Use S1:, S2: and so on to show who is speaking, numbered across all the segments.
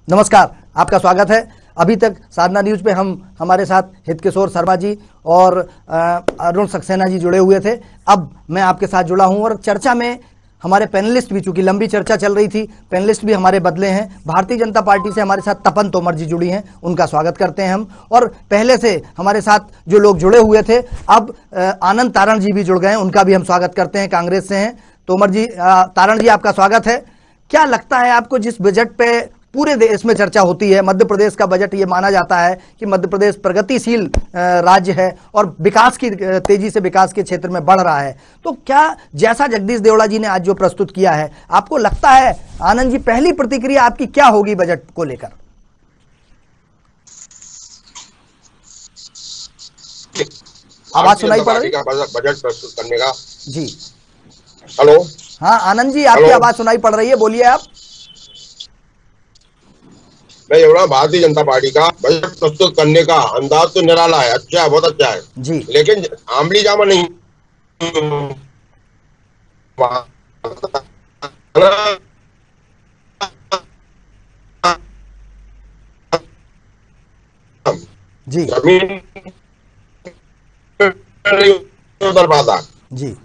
S1: नमस्कार, आपका स्वागत है। अभी तक साधना न्यूज पे हमारे साथ हितकिशोर शर्मा जी और अरुण सक्सेना जी जुड़े हुए थे। अब मैं आपके साथ जुड़ा हूं और चर्चा में हमारे पैनलिस्ट भी, चूंकि लंबी चर्चा चल रही थी, पैनलिस्ट भी हमारे बदले हैं। भारतीय जनता पार्टी से हमारे साथ तपन तोमर जी जुड़ी हैं, उनका स्वागत करते हैं हम। और पहले से हमारे साथ जो लोग जुड़े हुए थे, अब आनंद तारण जी भी जुड़ गए हैं, उनका भी हम स्वागत करते हैं, कांग्रेस से हैं। तोमर जी, तारण जी, आपका स्वागत है। क्या लगता है आपको, जिस बजट पे पूरे देश में चर्चा होती है, मध्य प्रदेश का बजट ये माना जाता है कि मध्य प्रदेश प्रगतिशील राज्य है और विकास की तेजी से विकास के क्षेत्र में बढ़ रहा है, तो क्या जैसा जगदीश देवड़ा जी ने आज जो प्रस्तुत किया है, आपको लगता है, आनंद जी, पहली प्रतिक्रिया आपकी क्या होगी बजट को लेकर? आवाज सुनाई पड़ रही है?
S2: बजट प्रस्तुत करने का
S1: जी,
S2: हेलो।
S1: हाँ आनंद जी, आपकी आवाज सुनाई पड़ रही है, बोलिए आप।
S2: मैं बोल रहा हूँ, भारतीय जनता पार्टी का बजट प्रस्तुत करने का अंदाज तो निराला है, अच्छा है, बहुत अच्छा है
S1: जी,
S2: लेकिन आमली जामा नहीं।
S1: जी
S2: जमीन उतर पाता
S1: जी,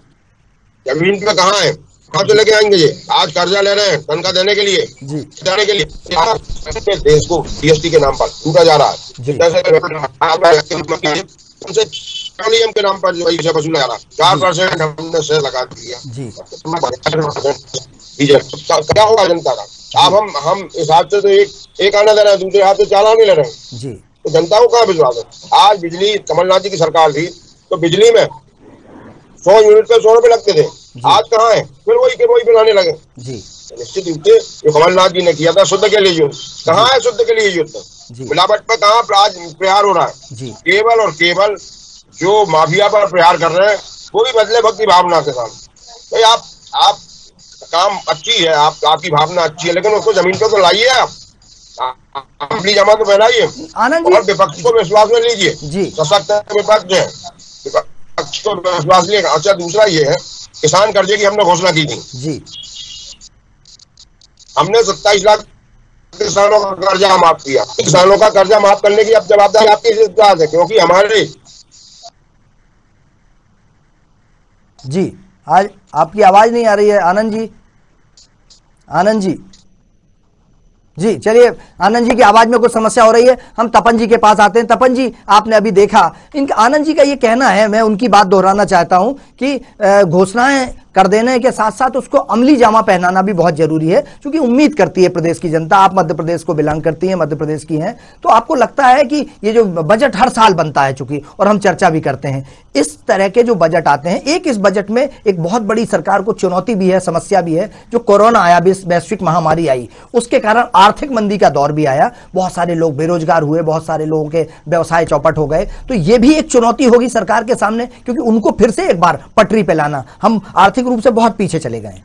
S2: जमीन पे कहाँ है, कहाँ से लेके आएंगे ये? आज कर्जा ले रहे हैं तनख्वाह देने के लिए,
S1: जी,
S2: जाने के लिए। देश को जीएसटी के नाम पर लूटा जा रहा है, पेट्रोलियम के नाम पर जो है वसूला जा रहा है। 4% हमने से लगा दिया
S1: जी,
S2: क्या होगा जनता का? अब हम इस हाथ से तो एक आना ले रहे हैं, दूसरे हाथ से 4 आने ले रहे हैं,
S1: जी,
S2: तो जनता को कहाँ विश्वास है? आज बिजली कमलनाथ जी की सरकार थी तो बिजली में 100 यूनिट पे 100 रुपए लगते थे, आज कहाँ है? फिर वही के वही बनाने लगे।
S1: जी,
S2: निश्चित रूप से जो कमलनाथ जी ने किया था शुद्ध के लिए युद्ध, कहाँ है शुद्ध के लिए युद्ध? मिलावट पर कहाँ आज प्रहार हो रहा है? केवल और केवल जो माफिया पर प्रहार कर रहे हैं वो भी बदले भक्ति भावना के साथ। तो आप काम अच्छी है, आपकी भावना अच्छी है, लेकिन उसको जमीन पर तो लाइए। आप अपनी जमा तो बनाइए और विपक्ष को विश्वास में लीजिए। सशक्त विपक्ष है, विपक्ष को विश्वास लिएगा। अच्छा, दूसरा ये है, किसान कर्जे की हमने घोषणा की थी जी, हमने 27 लाख किसानों का कर्जा माफ किया। किसानों का कर्जा माफ करने की अब जवाबदारी आपकी साथ है, क्योंकि हमारे
S1: जी, आज आपकी आवाज नहीं आ रही है आनंद जी। आनंद जी, जी चलिए, आनंद जी की आवाज में कुछ समस्या हो रही है, हम तपन जी के पास आते हैं। तपन जी, आपने अभी देखा, इनका आनंद जी का ये कहना है, मैं उनकी बात दोहराना चाहता हूं कि घोषणाएं कर देने के साथ साथ उसको अमली जामा पहनाना भी बहुत जरूरी है, क्योंकि उम्मीद करती है प्रदेश की जनता। आप मध्य प्रदेश को बिलोंग करती हैं, मध्य प्रदेश की हैं, तो आपको लगता है कि ये जो बजट हर साल बनता है, चूंकि और हम चर्चा भी करते हैं, इस तरह के जो बजट आते हैं, इस बजट में एक बहुत बड़ी सरकार को चुनौती भी है, समस्या भी है। जो कोरोना आया, वैश्विक महामारी आई, उसके कारण आर्थिक मंदी का दौर भी आया, बहुत सारे लोग बेरोजगार हुए, बहुत सारे लोगों के व्यवसाय चौपट हो गए। तो ये भी एक चुनौती होगी सरकार के सामने, क्योंकि उनको फिर से एक बार पटरी पे लाना, हम आर्थिक रूप से बहुत पीछे चले गए।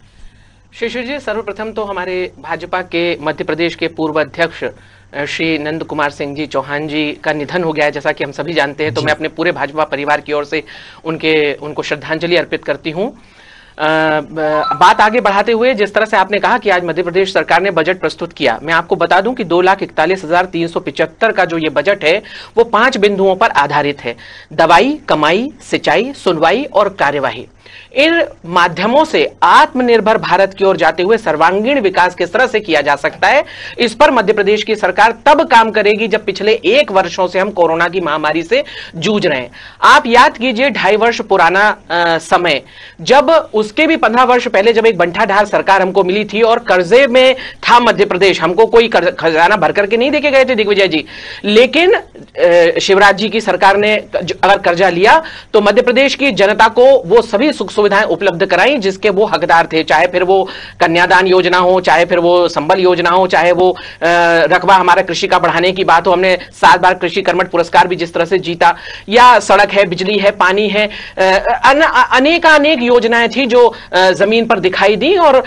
S3: शिशिर जी, सर्वप्रथम तो हमारे भाजपा के मध्य प्रदेश के पूर्व अध्यक्ष श्री नंद कुमार सिंह जी चौहान जी का निधन हो गया है, जैसा कि हम सभी जानते हैं। तो मैं अपने पूरे भाजपा परिवार की ओर से उनको श्रद्धांजलि अर्पित करती हूं। बात आगे बढ़ाते हुए, जिस तरह से आपने कहा कि आज मध्य प्रदेश सरकार ने बजट प्रस्तुत किया, मैं आपको बता दूं कि 2,41,375 का जो ये बजट है वो 5 बिंदुओं पर आधारित है। दवाई, कमाई, सिंचाई, सुनवाई और कार्यवाही। इन माध्यमों से आत्मनिर्भर भारत की ओर जाते हुए सर्वांगीण विकास किस तरह से किया जा सकता है, इस पर मध्य प्रदेश की सरकार तब काम करेगी जब पिछले 1 वर्षों से हम कोरोना की महामारी से जूझ रहे हैं। आप याद कीजिए 2.5 वर्ष पुराना समय, जब उसके भी 15 वर्ष पहले जब एक बंठाढार सरकार हमको मिली थी और कर्जे में था मध्य प्रदेश, हमको कोई खजाना भर करके नहीं देके गए थे दिग्विजय जी, लेकिन शिवराज जी की सरकार ने अगर कर्जा लिया तो मध्य प्रदेश की जनता को वो सभी सुख सुविधाएं उपलब्ध कराई जिसके वो हकदार थे, चाहे फिर वो कन्यादान योजना हो, चाहे फिर वो संबल योजना हो, चाहे वो रकबा हमारा कृषि का बढ़ाने की बात हो, हमने 7 बार कृषि कर्मठ पुरस्कार भी जिस तरह से जीता, या सड़क है, बिजली है, पानी है, अनेक योजनाएं थी जो जमीन पर दिखाई दी और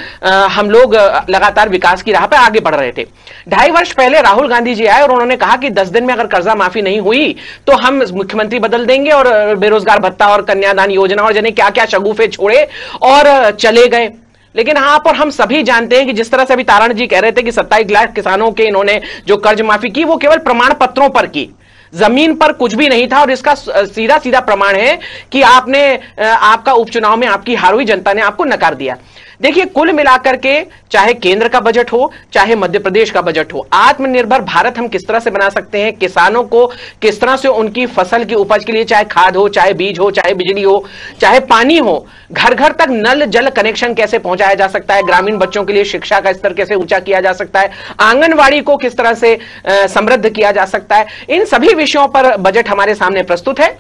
S3: हम लोग लगातार विकास की राह पर आगे बढ़ रहे थे। 2.5 वर्ष पहले राहुल गांधी जी आए और उन्होंने कहा कि 10 दिन में अगर कर्जा माफी नहीं हुई तो हम मुख्यमंत्री बदल देंगे, और बेरोजगार भत्ता और कन्यादान योजना और जने क्या क्या शगुफे छोड़े और चले गए। लेकिन हाँ, पर हम सभी जानते हैं कि जिस तरह से अभी तारण जी कह रहे थे कि 27 लाख किसानों के इन्होंने जो कर्ज माफी की वो केवल प्रमाण पत्रों पर की, जमीन पर कुछ भी नहीं था। और इसका सीधा सीधा प्रमाण है कि आपका उपचुनाव में आपकी हारी हुई जनता ने आपको नकार दिया। देखिए, कुल मिलाकर के चाहे केंद्र का बजट हो चाहे मध्य प्रदेश का बजट हो, आत्मनिर्भर भारत हम किस तरह से बना सकते हैं, किसानों को किस तरह से उनकी फसल की उपज के लिए चाहे खाद हो, चाहे बीज हो, चाहे बिजली हो, चाहे पानी हो, घर घर तक नल जल कनेक्शन कैसे पहुंचाया जा सकता है, ग्रामीण बच्चों के लिए शिक्षा का स्तर कैसे ऊंचा किया जा सकता है, आंगनवाड़ी को किस तरह से समृद्ध किया जा सकता है, इन सभी विषयों पर बजट हमारे सामने प्रस्तुत है।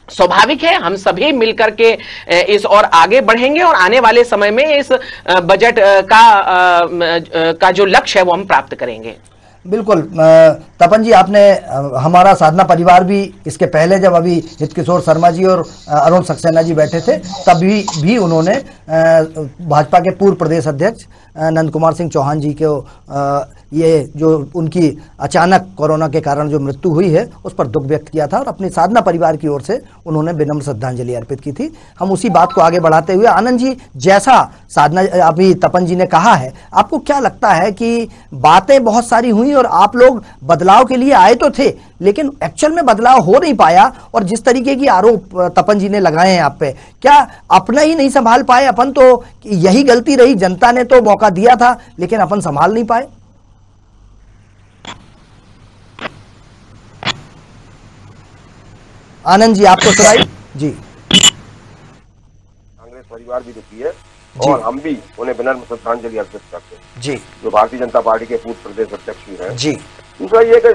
S3: स्वाभाविक है हम सभी मिलकर के इस और आगे बढ़ेंगे और आने वाले समय में इस बजट का जो लक्ष्य है वो हम प्राप्त करेंगे।
S1: बिल्कुल तपन जी, आपने हमारा साधना परिवार भी इसके पहले जब अभी हितकिशोर शर्मा जी और अरुण सक्सेना जी बैठे थे तभी भी उन्होंने भाजपा के पूर्व प्रदेश अध्यक्ष नंद कुमार सिंह चौहान जी को ये जो उनकी अचानक कोरोना के कारण जो मृत्यु हुई है उस पर दुख व्यक्त किया था और अपनी साधना परिवार की ओर से उन्होंने विनम्र श्रद्धांजलि अर्पित की थी। हम उसी बात को आगे बढ़ाते हुए आनंद जी, जैसा साधना अभी तपन जी ने कहा है, आपको क्या लगता है कि बातें बहुत सारी हुई और आप लोग बदलाव के लिए आए तो थे लेकिन एक्चुअल में बदलाव हो नहीं पाया, और जिस तरीके की आरोप तपन जी ने लगाए हैं आप पे, क्या अपना ही नहीं संभाल पाए अपन? तो यही गलती रही, जनता ने तो मौका दिया था लेकिन अपन संभाल नहीं पाए। आनंद जी, आपको सुनाई जी।
S2: कांग्रेस परिवार भी दुखी है और हम भी उन्हें विनम्र श्रद्धांजलि अर्पित करते हैं
S1: जी,
S2: जो भारतीय जनता पार्टी के पूर्व प्रदेश अध्यक्ष भी हैं
S1: जी।
S2: दूसरा ये कि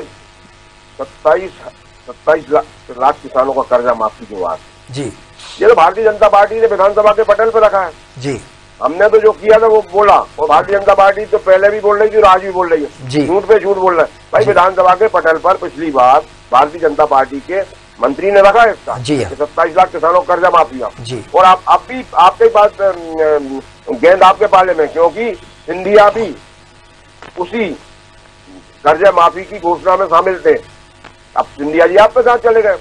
S2: 27 लाख किसानों का कर्जा माफी की बात
S1: जी,
S2: ये तो भारतीय जनता पार्टी ने विधानसभा के पटल पर रखा है
S1: जी।
S2: हमने तो जो किया था वो बोला, और भारतीय जनता पार्टी तो पहले भी बोल रही थी और आज भी बोल रही है, झूठ पे झूठ बोल रहा है भाई। विधानसभा के पटल पर पिछली बार भारतीय जनता पार्टी के मंत्री ने रखा है इसका
S1: जी,
S2: 27 लाख किसानों का कर्जा माफी
S1: जी।
S2: और आप भी आपके पास गेंद आपके पाले में, क्योंकि सिंधिया भी उसी कर्जा माफी की घोषणा में शामिल थे। अब सिंधिया जी आप पे साथ चले गए।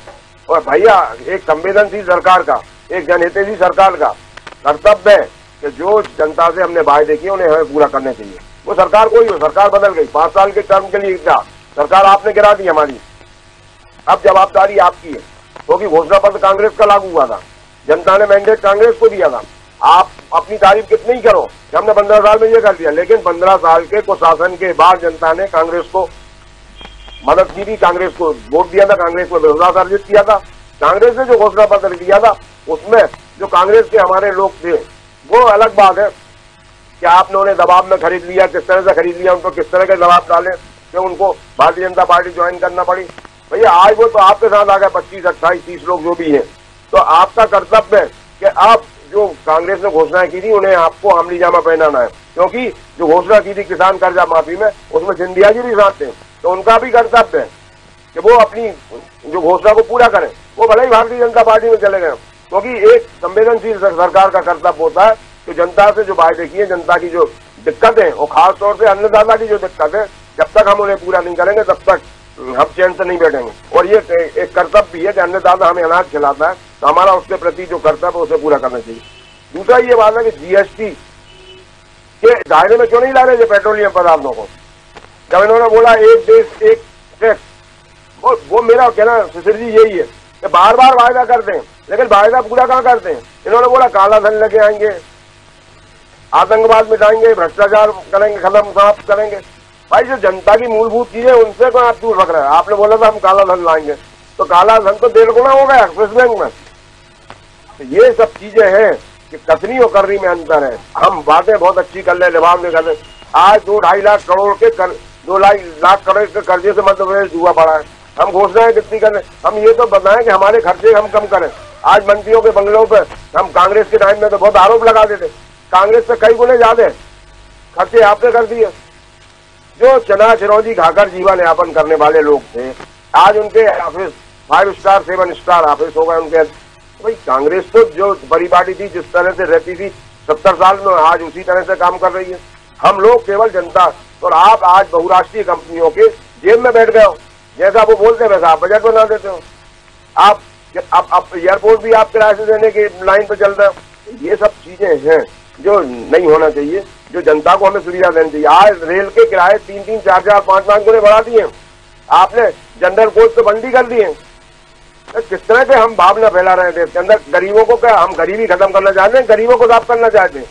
S2: और भैया, एक संवेदनशील सरकार का, एक जनहितैषी सरकार का कर्तव्य है कि जो जनता से हमने वायदे किए उन्हें हमें पूरा करने चाहिए। वो सरकार कोई हो, सरकार बदल गई, 5 साल के टर्म के लिए क्या सरकार आपने गिरा दी हमारी, अब जवाबदारी आपकी है, क्योंकि घोषणा पत्र कांग्रेस का लागू हुआ था, जनता ने मैंडेट कांग्रेस को दिया था। आप अपनी तारीफ कितनी ही करो कि हमने 15 साल में ये कर दिया, लेकिन 15 साल के कुशासन के बाद जनता ने कांग्रेस को मदद की थी, कांग्रेस को वोट दिया था, कांग्रेस को विश्वास अर्जित किया था। कांग्रेस ने जो घोषणा पत्र दिया था उसमें जो कांग्रेस के हमारे लोग थे, वो अलग बात है कि आपने उन्हें दबाव में खरीद लिया, किस तरह से खरीद लिया, उनको किस तरह के दबाव डाले कि उनको भारतीय जनता पार्टी ज्वाइन करना पड़ी। भैया, आज वो तो आपके साथ आ गए 25, 28, 30 लोग जो भी हैं, तो आपका कर्तव्य है कि आप जो कांग्रेस ने घोषणाएं की थी उन्हें आपको अमली जामा पहनाना है, क्योंकि जो घोषणा की थी किसान कर्जा माफी में उसमें सिंधिया जी भी साथ थे, तो उनका भी कर्तव्य है कि वो अपनी जो घोषणा को पूरा करें। वो भले ही भारतीय जनता पार्टी में चले गए, क्योंकि एक संवेदनशील सरकार का कर्तव्य होता है कि जनता से जो वायदे किए, जनता की जो दिक्कत है और खास तौर से अन्नदाता की जो दिक्कत है, जब तक हम उन्हें पूरा नहीं करेंगे तब तक हम चैन से नहीं बैठेंगे। और ये एक कर्तव्य भी है कि अन्नदाता हमें अनाज खिलाता है, तो हमारा उसके प्रति जो कर्तव्य है उसे पूरा करना चाहिए। दूसरा ये बात है कि जीएसटी के दायरे में क्यों नहीं ला रहे पेट्रोलियम पदार्थों को। जब इन्होंने बोला एक देश एक टैक्स, वो मेरा कहना शिशिर जी यही है कि बार बार वायदा करते हैं लेकिन वायदा पूरा कहाँ करते हैं। इन्होंने बोला काला धन लेके आएंगे, आतंकवाद मिटाएंगे, भ्रष्टाचार करेंगे, खत्म समाप्त करेंगे। भाई, जो जनता की मूलभूत चीजें उनसे कोई आप दूर रख रहे हैं। आपने बोला था हम काला धन लाएंगे, तो काला धन तो 1.5 गुना हो गया स्विस बैंक में। तो ये सब चीजें हैं कि कथनी और करनी में अंतर है। हम बातें बहुत अच्छी कर रहे, निभाव नहीं कर रहे। आज 2-2.5 लाख करोड़ के 2 लाख करोड़ के कर्जे से मध्य प्रदेश डूबा पड़ा है। हम घोषणाएं कितनी कर रहे, हम ये तो बताएं कि हमारे खर्चे हम कम करें। आज मंत्रियों के बंगलों पर हम कांग्रेस के टाइम में तो बहुत आरोप लगा देते, कांग्रेस से कई गुने ज्यादा खर्चे आपने कर दिए। जो चना चिरौंजी खाकर जीवन यापन करने वाले लोग थे, आज उनके ऑफिस 5 स्टार 7 स्टार ऑफिस हो गए उनके। भाई, कांग्रेस तो जो परिपाटी थी, जिस तरह से रहती थी 70 साल में, आज उसी तरह से काम कर रही है। हम लोग केवल जनता, और आप आज बहुराष्ट्रीय कंपनियों के जेब में बैठ गए हो। जैसा वो बोलते हैं वैसा आप बजट बना देते हो। आप एयरपोर्ट भी आप किराए से देने के लाइन पे चल रहे हो। ये सब चीजें हैं जो नहीं होना चाहिए, जो जनता को हमें सुविधा देनी चाहिए। आज रेल के किराए 3-3, 4-4, 5-5 गुने बढ़ा दिए, आपने जनरल कोच पे बंदी कर दिए। तो किस तरह के हम भावना फैला रहे हैं देश के अंदर, गरीबों को क्या हम गरीबी खत्म करना चाहते हैं, गरीबों को साफ करना चाहते हैं?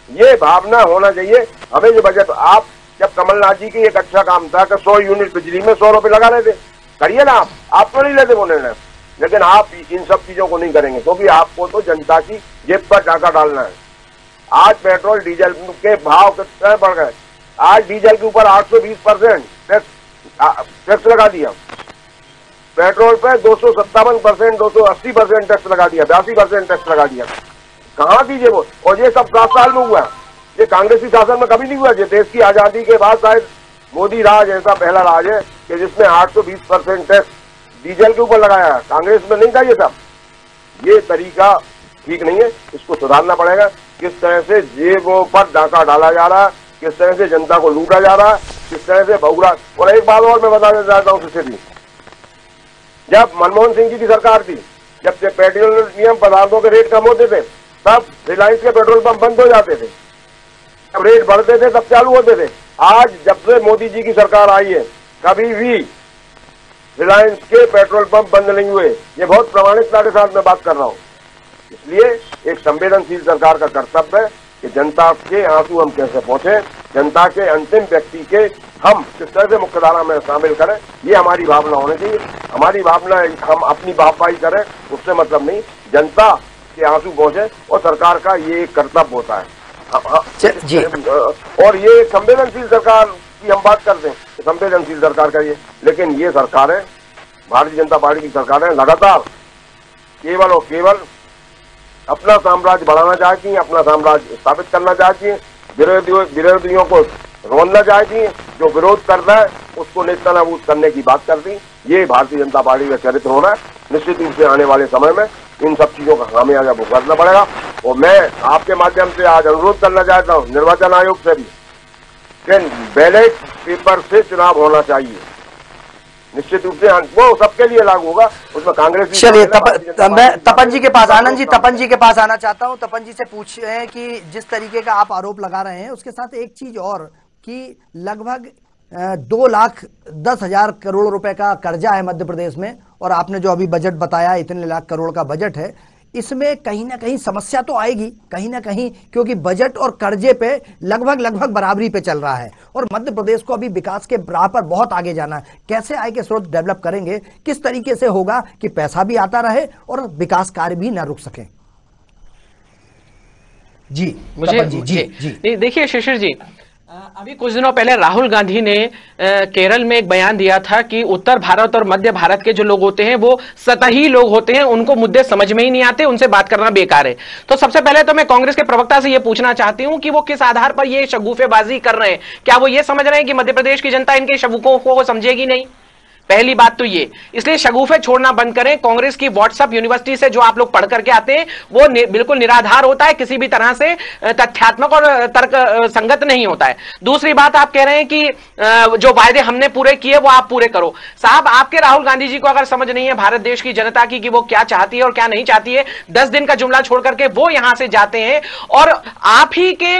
S2: ये भावना होना चाहिए हमें। जो बजट आप जब कमलनाथ जी की एक अच्छा काम था कि 100 यूनिट बिजली में 100 रुपए लगा रहे थे, करिए ना आप तो नहीं लेते वो निर्णय, लेकिन आप इन सब चीजों को नहीं करेंगे क्योंकि आपको तो जनता की जेब पर डाका डालना है। आज पेट्रोल डीजल के भाव कितने बढ़ गए, आज डीजल के ऊपर 820% टैक्स लगा दिया, पेट्रोल पे 257%, 280% टैक्स लगा दिया, 82% टैक्स लगा दिया। कहाँ दीजिए वो? और ये सब 7 साल में हुआ, ये कांग्रेसी शासन में कभी नहीं हुआ। ये देश की आजादी के बाद शायद मोदी राज ऐसा पहला राज है कि जिसने 820% टैक्स डीजल के ऊपर लगाया है। कांग्रेस में नहीं था ये सब। ये तरीका ठीक नहीं है, इसको सुधारना पड़ेगा। किस तरह से जेबों पर डाका डाला जा रहा है, किस तरह से जनता को लूटा जा रहा है, किस तरह से बहुरा। और एक बात और मैं बताना चाहता हूँ, स्थिति जब मनमोहन सिंह जी की सरकार थी, जब से पेट्रोलियम पदार्थों के रेट कम होते थे, तब रिलायंस के पेट्रोल पंप बंद हो जाते थे, जब रेट बढ़ते थे तब चालू होते थे। आज जब से मोदी जी की सरकार आई है, कभी भी रिलायंस के पेट्रोल पंप बंद नहीं हुए। ये बहुत प्रामाणिकता के साथ मैं बात कर रहा हूँ। इसलिए एक संवेदनशील सरकार का कर्तव्य है कि जनता के आंसू हम कैसे पहुंचे, जनता के अंतिम व्यक्ति के हम किस तरह से मुख्यधारा में शामिल करें, ये हमारी भावना होनी चाहिए। हमारी भावना हम अपनी वाहवाही करें उससे मतलब नहीं, जनता के आंसू पहुंचे और सरकार का ये एक कर्तव्य होता है।
S1: जी।
S2: और ये संवेदनशील सरकार की हम बात करते हैं, संवेदनशील सरकार का ये, लेकिन ये सरकार है, भारतीय जनता पार्टी की सरकार है, लगातार केवल और केवल अपना साम्राज्य बढ़ाना चाहती है, अपना साम्राज्य स्थापित करना चाहती है, विरोधियों को रोकना चाहती है, जो विरोध कर रहा है उसको नेस्तनाबूद करने की बात करती है। ये भारतीय जनता पार्टी का चरित्र होना है। निश्चित रूप से आने वाले समय में इन सब चीजों का खामियाजा भुगतना पड़ेगा। और मैं आपके माध्यम से आज अनुरोध करना चाहता हूँ निर्वाचन आयोग से भी कि बैलेट पेपर से चुनाव होना चाहिए। निश्चित रूप से वो सबके लिए लागू होगा, उसमें कांग्रेस।
S1: चलिए मैं तपन जी के पास, आनंद जी तपन जी के पास आना चाहता हूं। तपन जी से पूछ रहे हैं कि जिस तरीके का आप आरोप लगा रहे हैं उसके साथ एक चीज और कि लगभग 2,10,000 करोड़ रुपए का कर्जा है मध्य प्रदेश में, और आपने जो अभी बजट बताया इतने लाख करोड़ का बजट है, इसमें कहीं ना कहीं समस्या तो आएगी कहीं ना कहीं, क्योंकि बजट और कर्जे पे लगभग बराबरी पे चल रहा है और मध्य प्रदेश को अभी विकास के राह पर बहुत आगे जाना है। कैसे आय के स्रोत डेवलप करेंगे, किस तरीके से होगा कि पैसा भी आता रहे और विकास कार्य भी ना रुक सके? जी
S3: मुझे जी देखिए शिशिर जी, अभी कुछ दिनों पहले राहुल गांधी ने केरल में एक बयान दिया था कि उत्तर भारत और मध्य भारत के जो लोग होते हैं वो सतही लोग होते हैं, उनको मुद्दे समझ में ही नहीं आते, उनसे बात करना बेकार है। तो सबसे पहले तो मैं कांग्रेस के प्रवक्ता से ये पूछना चाहती हूं कि वो किस आधार पर ये शगुफेबाजी कर रहे हैं? क्या वो ये समझ रहे हैं कि मध्य प्रदेश की जनता इनके शगुफों को समझेगी नहीं? पहली बात तो ये, इसलिए शगुफे छोड़ना बंद करें। कांग्रेस की व्हाट्सएप यूनिवर्सिटी से जो आप लोग पढ़ करके आते हैं वो बिल्कुल निराधार होता है, किसी भी तरह से तथ्यात्मक और तर्क संगत नहीं होता है। दूसरी बात, आप कह रहे हैं कि जो वायदे हमने पूरे किए वो आप पूरे करो। साहब, आपके राहुल गांधी जी को अगर समझ नहीं है भारत देश की जनता की कि वो क्या चाहती है और क्या नहीं चाहती है, 10 दिन का जुमला छोड़ करके वो यहां से जाते हैं और आप ही के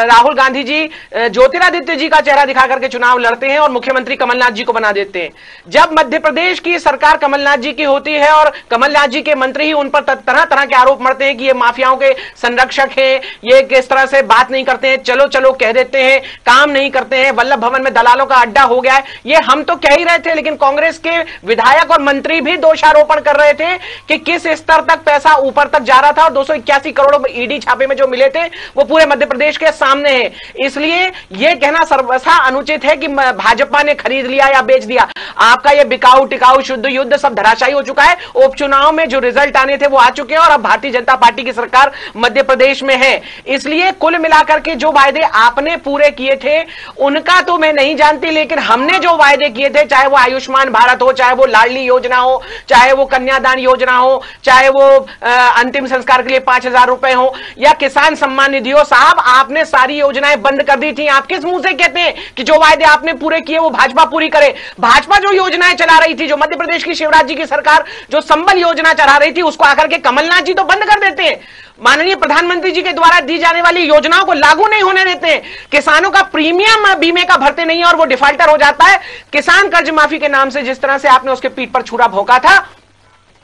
S3: राहुल गांधी जी ज्योतिरादित्य जी का चेहरा दिखा करके चुनाव लड़ते हैं और मुख्यमंत्री कमलनाथ जी को बना देते हैं। जब मध्य प्रदेश की सरकार कमलनाथ जी की होती है और कमलनाथ जी के मंत्री ही उन पर तरह तरह के आरोप मढ़ते हैं कि ये माफियाओं के संरक्षक हैं, ये किस तरह से बात नहीं करते हैं, चलो चलो कह देते हैं, काम नहीं करते हैं, वल्लभ भवन में दलालों का अड्डा हो गया है, ये हम तो कह ही रहे थे, लेकिन कांग्रेस के विधायक और मंत्री भी दोषारोपण कर रहे थे कि किस स्तर तक पैसा ऊपर तक जा रहा था और 281 करोड़ ईडी छापे में जो मिले थे वो पूरे मध्य प्रदेश के सामने है। इसलिए यह कहना सर्वथा अनुचित है कि भाजपा ने खरीद लिया या बेच दिया। आपका ये बिकाऊ टिकाऊ शुद्ध युद्ध सब धराशायी हो चुका है। उपचुनाव में जो रिजल्ट आने थे वो आ चुके हैं और अब भारतीय जनता पार्टी की सरकार मध्य प्रदेश में है। इसलिए कुल मिलाकर के जो वायदे आपने पूरे किए थे उनका तो मैं नहीं जानती, लेकिन हमने जो वायदे किए थे, चाहे वो आयुष्मान भारत हो, चाहे वो लाडली योजना हो, चाहे वो कन्यादान योजना हो, चाहे वो अंतिम संस्कार के लिए 5,000 रुपए हो या किसान सम्मान निधि हो, साहब आपने सारी योजनाएं बंद कर दी थी। आप किस मुंह से कहते हैं कि जो वायदे आपने पूरे किए वो भाजपा पूरी करे? भाजपा जो योजनाएं चला रही थी, जो मध्य प्रदेश की शिवराज जी की सरकार जो संबल योजना चला रही थी, उसको आकर के कमलनाथ जी तो बंद कर देते हैं। माननीय प्रधानमंत्री जी के द्वारा दी जाने वाली योजनाओं को लागू नहीं होने देते हैं। किसानों का प्रीमियम बीमे का भरते नहीं है और वो डिफाल्टर हो जाता है। किसान कर्ज माफी के नाम से जिस तरह से आपने उसके पीठ पर छुरा भोंका था,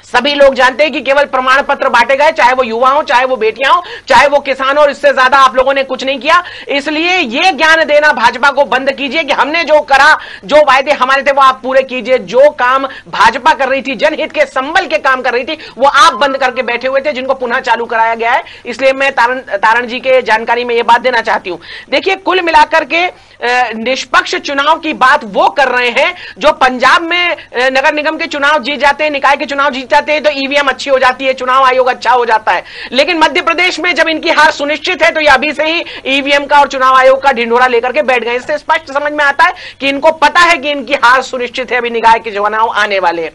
S3: सभी लोग जानते हैं कि केवल प्रमाण पत्र बांटे गए, चाहे वो युवा हो, चाहे वो बेटियां हो, चाहे वो किसान हो, और इससे ज्यादा आप लोगों ने कुछ नहीं किया। इसलिए ये ज्ञान देना भाजपा को बंद कीजिए कि हमने जो करा, जो वायदे हमारे थे वो आप पूरे कीजिए। जो काम भाजपा कर रही थी, जनहित के संबल के काम कर रही थी, वो आप बंद करके बैठे हुए थे, जिनको पुनः चालू कराया गया है। इसलिए मैं तारण जी के जानकारी में ये बात देना चाहती हूं। देखिए, कुल मिलाकर के निष्पक्ष चुनाव की बात वो कर रहे हैं जो पंजाब में नगर निगम के चुनाव जीत जाते हैं, निकाय के चुनाव जीत जाते हैं तो ईवीएम अच्छी हो जाती है, चुनाव आयोग अच्छा हो जाता है। लेकिन मध्य प्रदेश में जब इनकी हार सुनिश्चित है तो ये अभी से ही ईवीएम का और चुनाव आयोग का ढिंढोरा लेकर के बैठ गए। इससे स्पष्ट समझ में आता है कि इनको पता है कि इनकी हार सुनिश्चित है, अभी निकाय के चुनाव आने वाले हैं।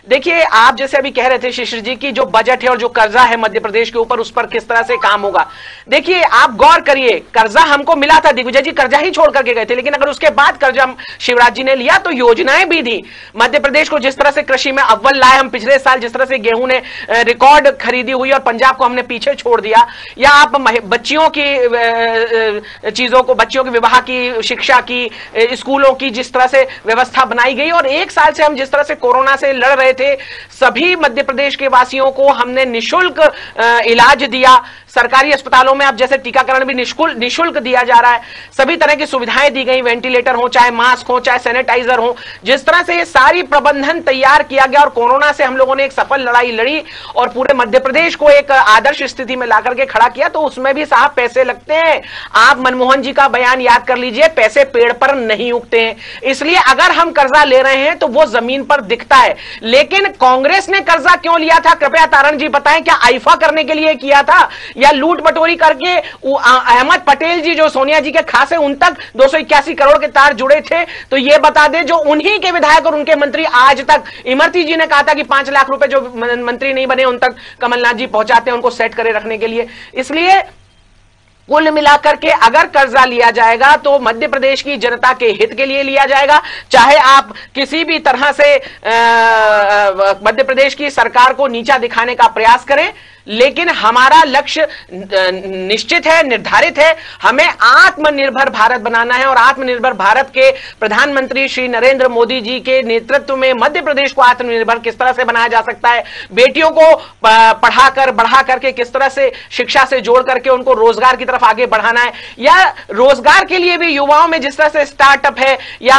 S3: देखिए, आप जैसे अभी कह रहे थे शिशिर जी की जो बजट है और जो कर्जा है मध्य प्रदेश के ऊपर, उस पर किस तरह से काम होगा। देखिए, आप गौर करिए, कर्जा हमको मिला था, दिग्विजय जी कर्जा ही छोड़ करके गए थे, लेकिन अगर उसके बाद कर्जा शिवराज जी ने लिया तो योजनाएं भी दी। मध्य प्रदेश को जिस तरह से कृषि में अव्वल लाए हम, पिछले साल जिस तरह से गेहूं ने रिकॉर्ड खरीदी हुई और पंजाब को हमने पीछे छोड़ दिया, या आप बच्चियों की चीजों को, बच्चियों के विवाह की, शिक्षा की, स्कूलों की जिस तरह से व्यवस्था बनाई गई, और एक साल से हम जिस तरह से कोरोना से लड़ रहे थे, सभी मध्य प्रदेश के वासियों को हमने निशुल्क इलाज दिया। सरकारी अस्पतालों में अब जैसे टीकाकरण भी निशुल्क दिया जा रहा है, सभी तरह की सुविधाएं दी गई, वेंटिलेटर हो, चाहे मास्क हो, चाहे सैनिटाइजर हो। जिस तरह से ये सारी प्रबंधन तैयार किया गया और कोरोना से हम लोगों ने एक सफल लड़ाई लड़ी और पूरे मध्य प्रदेश को एक आदर्श स्थिति में लाकर के खड़ा किया, तो उसमें भी साहब पैसे लगते हैं। आप मनमोहन जी का बयान याद कर लीजिए, पैसे पेड़ पर नहीं उगते हैं। इसलिए अगर हम कर्जा ले रहे हैं तो वो जमीन पर दिखता है। लेकिन कांग्रेस ने कर्जा क्यों लिया था, कृपया तारण जी बताएं। क्या आईफा करने के लिए किया था, या लूट बटोरी करके? अहमद पटेल जी जो सोनिया जी के खास है, उन तक 281 करोड़ के तार जुड़े थे, तो ये बता दें जो उन्हीं के विधायक और उनके मंत्री आज तक, इमरती जी ने कहा था कि 5 लाख रुपए जो मंत्री नहीं बने उन तक कमलनाथ जी पहुंचाते हैं उनको सेट करे रखने के लिए। इसलिए कुल मिलाकर के अगर कर्जा लिया जाएगा तो मध्य प्रदेश की जनता के हित के लिए लिया जाएगा। चाहे आप किसी भी तरह से मध्य प्रदेश की सरकार को नीचा दिखाने का प्रयास करें, लेकिन हमारा लक्ष्य निश्चित है, निर्धारित है। हमें आत्मनिर्भर भारत बनाना है और आत्मनिर्भर भारत के प्रधानमंत्री श्री नरेंद्र मोदी जी के नेतृत्व में मध्य प्रदेश को आत्मनिर्भर किस तरह से बनाया जा सकता है, बेटियों को पढ़ाकर बढ़ा करके किस तरह से शिक्षा से जोड़ करके उनको रोजगार की तरफ आगे बढ़ाना है, या रोजगार के लिए भी युवाओं में जिस तरह से स्टार्टअप है या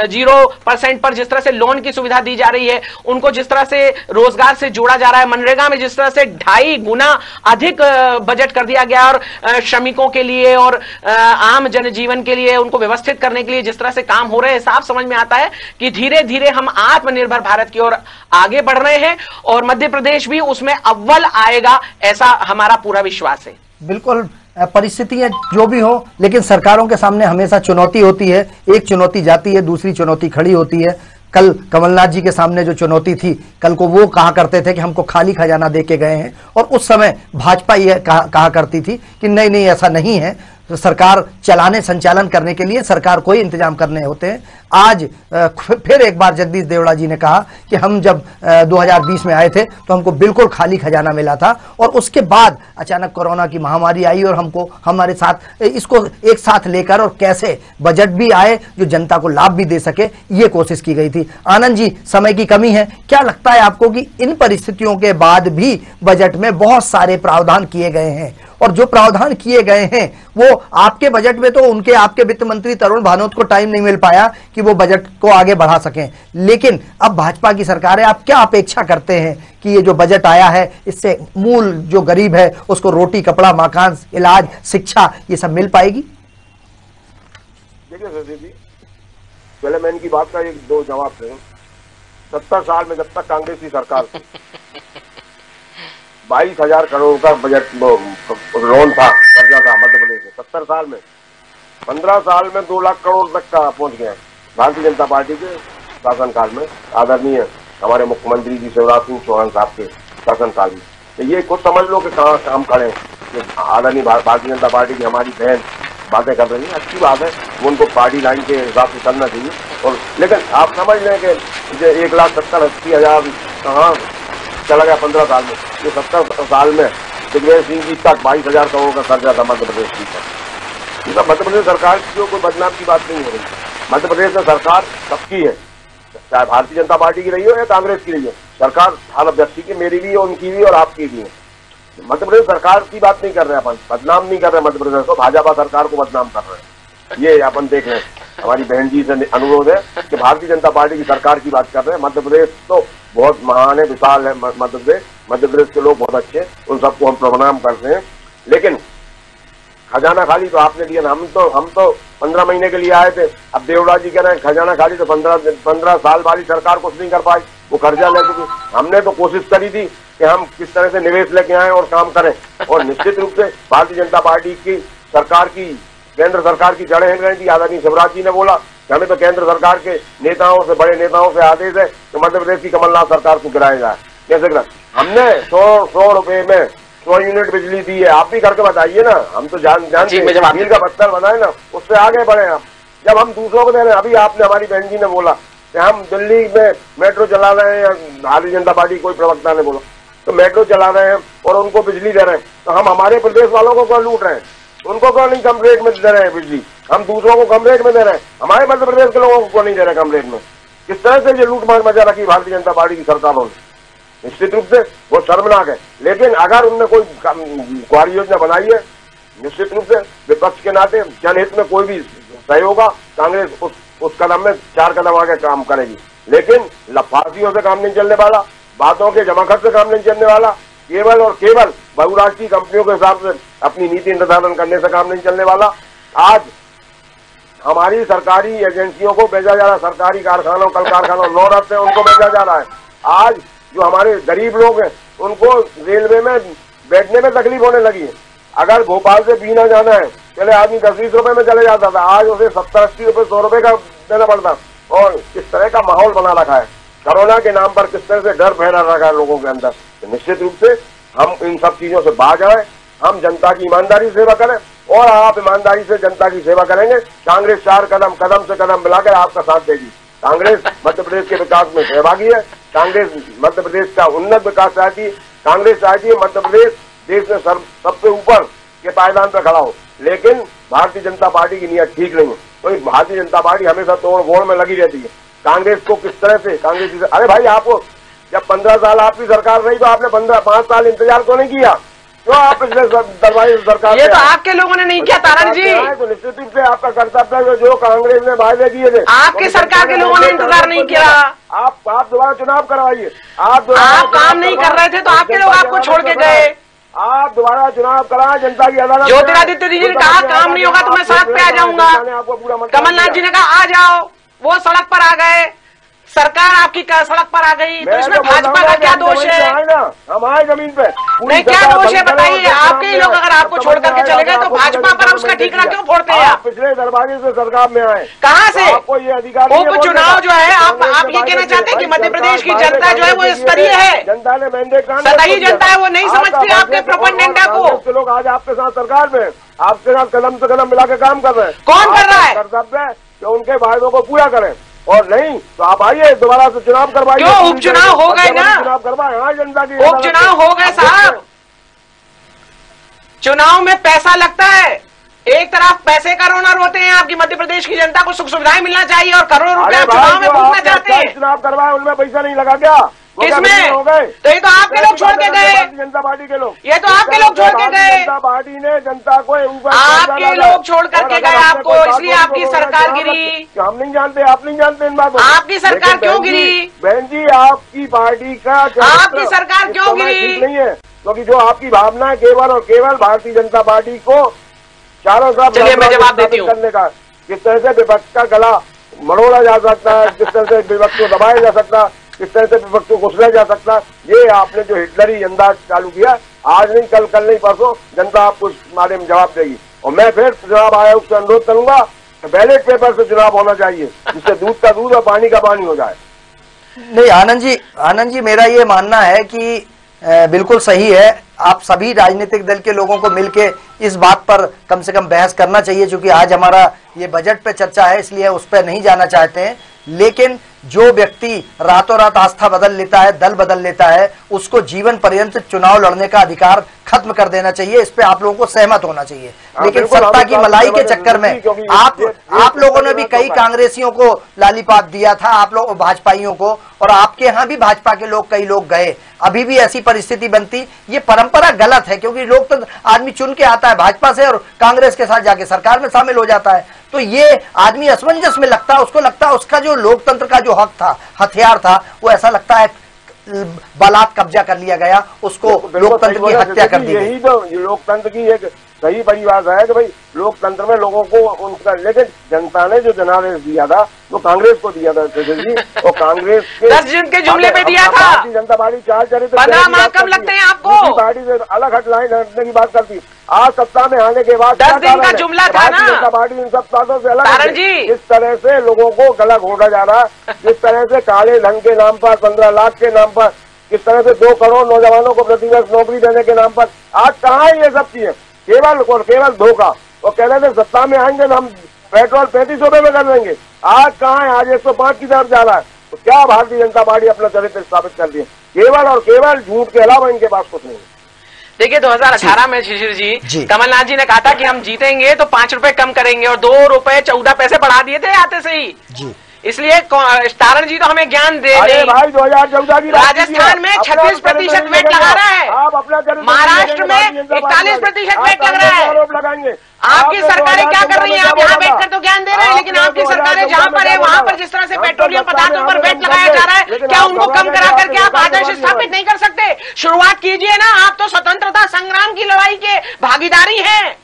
S3: 0% पर जिस तरह से लोन की सुविधा दी जा रही है, उनको जिस तरह से रोजगार से जोड़ा जा रहा है, मनरेगा में जिस तरह से 2.5 गुना अधिक बजट कर दिया गया और श्रमिकों के लिए और आम जनजीवन के लिए उनको व्यवस्थित करने के लिए जिस तरह से काम हो रहे हैं, साफ समझ में आता है कि धीरे धीरे हम आत्मनिर्भर भारत की ओर आगे बढ़ रहे हैं और मध्य प्रदेश भी उसमें अव्वल आएगा, ऐसा हमारा पूरा विश्वास है।
S1: बिल्कुल, परिस्थितियां जो भी हो, लेकिन सरकारों के सामने हमेशा चुनौती होती है। एक चुनौती जाती है, दूसरी चुनौती खड़ी होती है। कल कमलनाथ जी के सामने जो चुनौती थी, कल को वो कहा करते थे कि हमको खाली खजाना दे के गए हैं, और उस समय भाजपा ये कहा करती थी कि नहीं नहीं ऐसा नहीं है, तो सरकार चलाने संचालन करने के लिए सरकार को ही इंतजाम करने होते हैं। आज फिर एक बार जगदीश देवड़ा जी ने कहा कि हम जब 2020 में आए थे तो हमको बिल्कुल खाली खजाना मिला था, और उसके बाद अचानक कोरोना की महामारी आई और हमको हमारे साथ इसको एक साथ लेकर और कैसे बजट भी आए जो जनता को लाभ भी दे सके, ये कोशिश की गई थी। आनंद जी, समय की कमी है, क्या लगता है आपको कि इन परिस्थितियों के बाद भी बजट में बहुत सारे प्रावधान किए गए हैं, और जो प्रावधान किए गए हैं वो आपके बजट में तो उनके आपके वित्त मंत्री तरुण भानोत को टाइम नहीं मिल पाया कि वो बजट को आगे बढ़ा सकें, लेकिन अब भाजपा की सरकार है, आप क्या अपेक्षा करते हैं कि ये जो बजट आया है इससे मूल जो गरीब है उसको रोटी, कपड़ा, मकान, इलाज, शिक्षा ये सब मिल पाएगी?
S2: देखिए सर जी, पहले मैं इनकी बात का एक दो जवाब दें। 70 साल में जब तक कांग्रेस की सरकार 22,000 करोड़ का बजट लोन था, कर्जा था मध्य प्रदेश में 70 साल में। 15 साल में 2 लाख करोड़ तक का पहुंच गया भारतीय जनता पार्टी के शासनकाल में, आदरणीय हमारे मुख्यमंत्री जी शिवराज सिंह चौहान साहब के शासनकाल में। तो ये कुछ समझ लो कि कहाँ हम खड़े हैं। आदरणीय भारतीय जनता पार्टी की हमारी बहन बातें कर रही है, अच्छी बात है, वो उनको पार्टी लाइन के हिसाब से करना चाहिए। और लेकिन आप समझ लें कि 1,70,80,000 कहाँ चला गया 15 साल में। ये 70 साल में दिग्विजय सिंह जी तक 22,000 करोड़ का कर्जा था मध्य प्रदेश की। तो मध्य प्रदेश सरकार की कोई बदनाम की बात नहीं हो रही। मध्य प्रदेश में सरकार सबकी है, चाहे भारतीय जनता पार्टी की रही हो या कांग्रेस की रही हो। सरकार हर व्यक्ति की, मेरी भी है, उनकी भी और आपकी भी है। मध्य प्रदेश सरकार की बात नहीं कर रहे हैं अपन, बदनाम नहीं कर रहे मध्य प्रदेश को, भाजपा सरकार को बदनाम कर रहे हैं। ये अपन देख लें। हमारी बहन जी से अनुरोध है कि भारतीय जनता पार्टी की सरकार की बात कर रहे हैं। मध्य प्रदेश तो बहुत महान है, विशाल है मध्य प्रदेश। मध्य प्रदेश के लोग बहुत अच्छे हैं, उन सबको हम प्रणाम करते हैं। लेकिन खजाना खाली तो आपने दिया ना। हम तो 15 महीने के लिए आए थे। अब देवराज जी कह रहे हैं खजाना खाली, तो 15 साल वाली सरकार कुछ नहीं कर पाई, वो कर्जा ले चुकी। हमने तो कोशिश करी थी कि हम किस तरह से निवेश लेके आए और काम करें। और निश्चित रूप से भारतीय जनता पार्टी की सरकार की, केंद्र सरकार की जड़ें हिल रही थी। आदरणीय शिवराज जी ने बोला कि हमें तो केंद्र सरकार के नेताओं से, बड़े नेताओं से आदेश है कि मध्य प्रदेश की कमलनाथ सरकार को गिराया जाए। कैसे गिरा? हमने 100 रुपए में 100 यूनिट बिजली दी है। आप भी करके बताइए ना। हम तो जानते हैं, मील का पत्थर बनाए ना, उससे आगे बढ़े हम। जब हम दूसरों को दे रहे हैं, अभी आपने, हमारी बहन जी ने बोला कि हम दिल्ली में मेट्रो चला रहे हैं, भारतीय जनता पार्टी कोई प्रवक्ता ने बोला, तो मेट्रो चला रहे हैं और उनको बिजली दे रहे हैं, तो हम हमारे प्रदेश वालों को क्यों लूट रहे हैं? उनको क्यों नहीं कम रेट में दे रहे हैं बिजली? हम दूसरों को कम रेट में दे रहे हैं, हमारे मध्य प्रदेश के लोगों को क्यों नहीं दे रहे कम रेट में? किस तरह से ये लूटमार मचा रखी भारतीय जनता पार्टी की सरकारों ने? निश्चित रूप से वो शर्मनाक है। लेकिन अगर उनने कोई कार्य योजना बनाई है, निश्चित रूप से विपक्ष के नाते जनहित में कोई भी सहयोग होगा, कांग्रेस उस कदम में 4 कदम आगे काम करेगी। लेकिन लफाफियों से काम नहीं चलने वाला, बातों के जमाखट से काम नहीं चलने वाला, केवल और केवल बहुराष्ट्रीय कंपनियों के हिसाब से अपनी नीति निर्धारण करने से काम नहीं चलने वाला। आज हमारी सरकारी एजेंसियों को भेजा जा रहा है, सरकारी कारखानों, कल कारखानों 9 रथ से उनको भेजा जा रहा है। आज जो हमारे गरीब लोग हैं उनको रेलवे में बैठने में तकलीफ होने लगी है। अगर भोपाल से बीना जाना है, पहले आदमी 10-20 रुपए में चले जाता था, आज उसे 70-80 रुपए, 100 रुपए का देना पड़ता। और इस तरह का माहौल बना रखा है, कोरोना के नाम पर किस तरह से डर फैला रखा है लोगों के अंदर। तो निश्चित रूप से हम इन सब चीजों से बाज आए, हम जनता की ईमानदारी सेवा करें और आप ईमानदारी से जनता की सेवा करेंगे। कांग्रेस 4 कदम से कदम मिलाकर आपका साथ देगी। कांग्रेस मध्य प्रदेश के विकास में सहभागी है। कांग्रेस मध्य प्रदेश का उन्नत विकास चाहती है। कांग्रेस चाहती है मध्य प्रदेश देश में सबसे ऊपर के पायदान पर खड़ा हो। लेकिन भारतीय जनता पार्टी की नीयत ठीक नहीं है, तो भारतीय जनता पार्टी हमेशा तोड़ फोड़ में लगी रहती है। कांग्रेस को किस तरह से अरे भाई, आपको जब 15 साल आपकी सरकार रही तो आपने 5 साल इंतजार तो नहीं किया? क्यों आप पिछले दरबारी सरकार?
S3: ये तो आपके लोगों ने नहीं किया तारक जी।
S2: तो निश्चित रूप से आपका कर्तव्य है, जो कांग्रेस ने वायदे किए थे,
S3: आपकी सरकार के लोगों ने इंतजार नहीं किया।
S2: आप दोबारा चुनाव करवाइए।
S3: आप काम नहीं कर रहे थे तो आपके लोग आपको छोड़ के गए।
S2: आप दोबारा चुनाव कराएं, जनता की अदालत।
S3: ज्योतिरादित्य जी ने कहा काम नहीं होगा तो मैं सड़क पे आ जाऊंगा। कमलनाथ जी ने कहा आ जाओ, वो सड़क पर आ गए। सरकार आपकी सड़क पर आ गई, तो इसमें भाजपा का क्या दोष है?
S2: हमारे जमीन पे
S3: नहीं, क्या दोष है बताइए? आपके ही लोग अगर आपको छोड़ करके चले गए तो भाजपा पर उसका ठीकरा क्यों फोड़ते हैं आप?
S2: पिछले दरबाजे से सरकार में आए,
S3: कहाँ से?
S2: आपको ये अधिकार
S3: उपचुनाव जो है, आप ये कहना चाहते हैं कि मध्य प्रदेश की जनता जो है वो स्तरीय है,
S2: जनता ने मैंडेट,
S3: सतही जनता है, वो नहीं समझती आपके प्रोपेगेंडा को।
S2: लोग आज आपके साथ सरकार में, आपके साथ कदम से कदम मिला के काम कर रहे हैं।
S3: कौन कर रहा है?
S2: कर्तव्य है कि उनके वायदों को पूरा करें, और नहीं तो आप आइए दोबारा से चुनाव करवाइए।
S3: क्यों? उपचुनाव हो गए ना,
S2: चुनाव करवाए। हाँ, जनता की
S3: उपचुनाव हो गए साहब। चुनाव में पैसा लगता है, एक तरफ पैसे का रोना रोते हैं आपकी मध्य प्रदेश की जनता को सुख सुविधाएं मिलना चाहिए और करोड़ों रुपए चुनाव में फूकना चाहते हैं।
S2: चुनाव करवाए, उनमें पैसा नहीं लगा क्या?
S3: किसमें हो गए? तो ये तो आपके लोग छोड़ के गए,
S2: जनता पार्टी के लोग।
S3: ये तो आपके लोग छोड़ के गए,
S2: जनता पार्टी ने जनता को ऊपर,
S3: आपके लोग छोड़ करके गए आपको, इसलिए आपकी सरकार गिरी।
S2: हम नहीं जानते, आप नहीं जानते इन बातों।
S3: आपकी सरकार क्यों गिरी?
S2: बहन जी, आपकी पार्टी का
S3: आपकी सरकार क्यों गिरी?
S2: नहीं है, क्योंकि जो आपकी भावना है केवल और केवल भारतीय जनता पार्टी को चारों तरफ करने का, किस तरह से विपक्ष का गला मरोड़ा जा सकता है, किस तरह से विपक्ष को दबाया जा सकता है, किस तरह से विपक्ष को कुचला जा सकता है, ये आपने जो हिटलरी अंदाज चालू किया, आज नहीं कल नहीं परसों जनता आपको इस बारे में जवाब देगी। और मैं फिर चुनाव आयोग से अनुरोध करूंगा कि बैलेट पेपर से चुनाव होना चाहिए, जिससे दूध का दूध और पानी का पानी हो जाए।
S1: नहीं आनंद जी, मेरा ये मानना है कि बिल्कुल सही है। आप सभी राजनीतिक दल के लोगों को मिलके इस बात पर कम से कम बहस करना चाहिए, क्योंकि आज हमारा ये बजट पे चर्चा है, इसलिए उस पर नहीं जाना चाहते हैं। लेकिन जो व्यक्ति रातों रात आस्था बदल लेता है, दल बदल लेता है, उसको जीवन पर्यंत चुनाव लड़ने का अधिकार खत्म कर देना चाहिए। इस पे आप लोगों को सहमत होना चाहिए। लेकिन सत्ता की मलाई के चक्कर में आप लोगों ने भी कई कांग्रेसियों को लालीपाप दिया था, आप लोग भाजपाइयों को, और आपके यहाँ भी भाजपा के लोग कई लोग गए। अभी भी ऐसी परिस्थिति बनती, ये परंपरा गलत है, क्योंकि लोग तो आदमी चुन के आता है भाजपा से और कांग्रेस के साथ जाके सरकार में शामिल हो जाता है। तो ये आदमी असमंजस में लगता है, उसको लगता है उसका जो लोकतंत्र का जो हक था, हथियार था, वो ऐसा लगता है बलात् कब्जा कर लिया गया, उसको लोकतंत्र की हत्या कर दी गई।
S2: यही तो लोकतंत्र की एक सही परिभाषा है कि भाई लोकतंत्र में लोगों को उनका, लेकिन जनता ने जो जनादेश दिया था वो कांग्रेस को दिया था जी, और कांग्रेस के
S3: 10 जून के जुमले पे दिया था।
S2: भारतीय जनता पार्टी चार चरित्र
S3: 15 माह कम लगते हैं आपको,
S2: पार्टी से अलग हटलाइन हटने की बात करती। आज सत्ता में आने के बाद
S3: 10 दिन का जुमला था ना,
S2: जनता पार्टी इन सब बातों से अलग
S3: कारण जी।
S2: इस तरह से लोगों को गला घोटा जा रहा है, जिस तरह से काले धन के नाम पर 15 लाख के नाम पर, किस तरह से 2 करोड़ नौजवानों को प्रतिवर्ष नौकरी देने के नाम पर, आज कहाँ है ये सब चीजें? केवल और केवल धोखा। और कह रहे थे सत्ता में आएंगे तो हम पेट्रोल 35 रुपए में कर देंगे, आज कहाँ है? आज 105 की तरफ जा रहा है। तो क्या भारतीय जनता पार्टी अपना चरित्र स्थापित कर दी है? केवल और केवल झूठ के अलावा इनके पास कुछ नहीं है।
S3: देखिए 2018 में शिशिर जी कमलनाथ जी ने कहा था कि हम जीतेंगे तो 5 रुपए कम करेंगे, और 2 रुपए 14 पैसे बढ़ा दिए थे आते से ही जी। इसलिए तारण जी तो हमें ज्ञान दे रहे हैं।
S2: भाई 2014 की
S3: राजस्थान में 36% वेट लगा रहा है, महाराष्ट्र में 41% वेट लग रहा है।
S2: आरोप लगाएंगे
S3: आपकी सरकारें क्या कर रही है? आप यहाँ बैठकर तो ज्ञान दे रहे हैं, लेकिन आपकी सरकारें जहाँ पर है वहाँ पर जिस तरह से पेट्रोलियम पदार्थों पर वेट लगाया जा रहा है, क्या उनको कम करा करके आप आदर्श स्थापित नहीं कर सकते? शुरुआत कीजिए ना, आप तो स्वतंत्रता संग्राम की लड़ाई के भागीदारी हैं,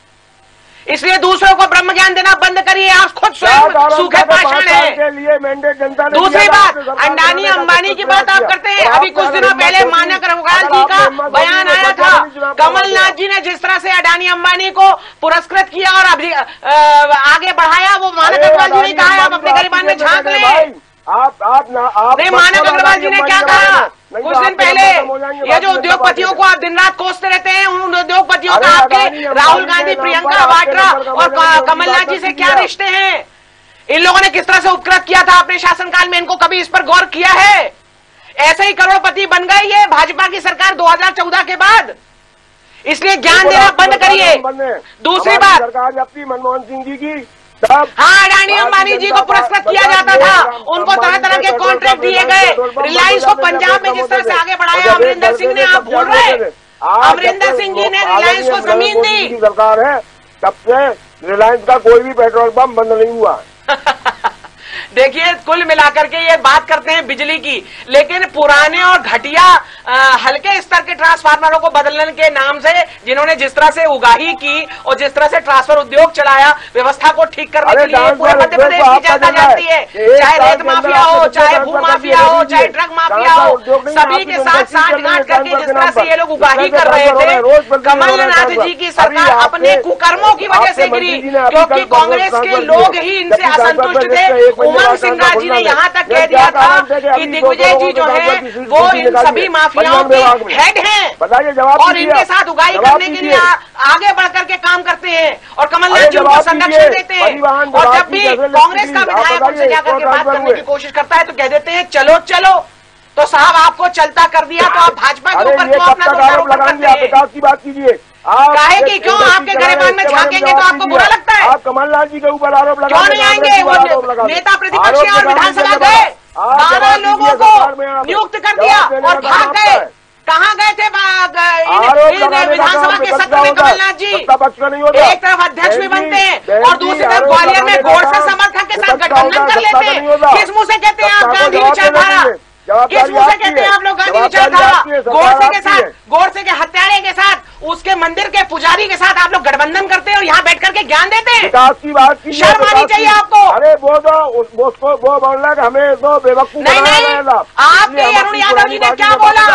S3: इसलिए दूसरों को ब्रह्म ज्ञान देना बंद करिए। आप खुद स्वयं सूखे पाषाण हैं। दूसरी बात, अडानी अंबानी की बात आप करते हैं। अभी कुछ दिनों पहले मानक अग्रवाल जी का बयान आया था, कमलनाथ जी ने जिस तरह से अडानी अंबानी को पुरस्कृत किया और अभी आगे बढ़ाया, वो मानक अग्रवाल जी ने कहा है आप अपने गरिबान में झांक लें। नहीं, मानक अग्रवाल जी ने क्या कहा कुछ दिन पहले? ये जो उद्योगपतियों को आप दिन रात कोसते रहते हैं, उन उद्योगपतियों का आपके राहुल गांधी, प्रियंका वाड्रा और कमलनाथ जी से क्या रिश्ते हैं? इन लोगों ने किस तरह से उपकृत किया था अपने शासनकाल में, इनको कभी इस पर गौर किया है? ऐसे ही करोड़पति बन गई है भाजपा की सरकार 2014 के बाद, इसलिए ज्ञान देना बंद करिए। दूसरी बात,
S2: सरकार अपनी मनमोहन सिंह जी की,
S3: हाँ, अडानी अंबानी जी को पुरस्कृत किया जाता था, उनको तरह तरह के कॉन्ट्रैक्ट दिए गए। रिलायंस को पंजाब में जिस तरह से आगे बढ़ाया अमरिंदर सिंह ने, आप भूल रहे? अमरिंदर सिंह जी ने रिलायंस को जमीन दी।
S2: सरकार है, तब से रिलायंस का कोई भी पेट्रोल पंप बंद नहीं हुआ।
S3: देखिए, कुल मिलाकर के ये बात करते हैं बिजली की, लेकिन पुराने और घटिया हल्के स्तर के ट्रांसफार्मरों को बदलने के नाम से जिन्होंने जिस तरह से उगाही की और जिस तरह से ट्रांसफर उद्योग चलाया, व्यवस्था को ठीक करने के लिए पूरे मध्य प्रदेश की जनता जानती है, चाहे रेत माफिया हो, चाहे भू माफिया हो, चाहे ड्रग माफिया हो, सभी के साथ साठगांठ करके जिस तरह से ये लोग उगाही कर रहे थे। कमलनाथ जी की सरकार अपने कुकर्मों की वजह से गिरी, क्योंकि कांग्रेस के लोग ही इनसे असंतुष्ट थे। उमंग सिन्हा जी ने यहाँ तक कह दिया था कि दिग्विजय जी जो है वो इन सभी माफियाओं के हेड हैं और इनके साथ उगाही करने के लिए आगे बढ़कर के काम करते हैं, और कमलनाथ जी उनको संरक्षण देते हैं। और जब भी कांग्रेस का विधायक उनसे जाकर के बात करने की कोशिश करता है तो कह देते हैं चलो चलो। तो साहब, आपको चलता कर दिया तो आप भाजपा के ऊपर क्यों अपना दोषारोप करते हैं?
S2: विकास की बात कीजिए,
S3: काहे कि क्यों आपके गरिबान में झांकेंगे तो आपको बुरा लगता है?
S2: आप कमलनाथ जी के ऊपर आरोप लगा,
S3: क्यों नहीं आएंगे? वो नेता प्रतिपक्ष और विधानसभा गए, 12 लोगों को नियुक्त कर दिया और भाग गए। कहाँ गए थे विधानसभा के सत्र में कमलनाथ जी? एक तरफ अध्यक्ष भी बनते हैं और दूसरी तरफ ग्वालियर में गोडसे समर्थक के साथ गठबंधन कर लेते हैं। किस मुंह से कहते हैं आप गांधी विचारधारा? किस मुंह से कहते हैं आप लोग गांधी विचारधारा? गोडसे के साथ, गोडसे के हत्यारे के साथ, उसके मंदिर के पुजारी के साथ आप लोग गठबंधन करते हैं और यहाँ बैठ करके ज्ञान देते हैं।
S2: विकास की बात की,
S3: शर्म आनी चाहिए आपको।
S2: अरे वो बोल रहा है हमें तो बेवकूफ
S3: नहीं नहीं, आपके अरुण यादव जी ने क्या बोला?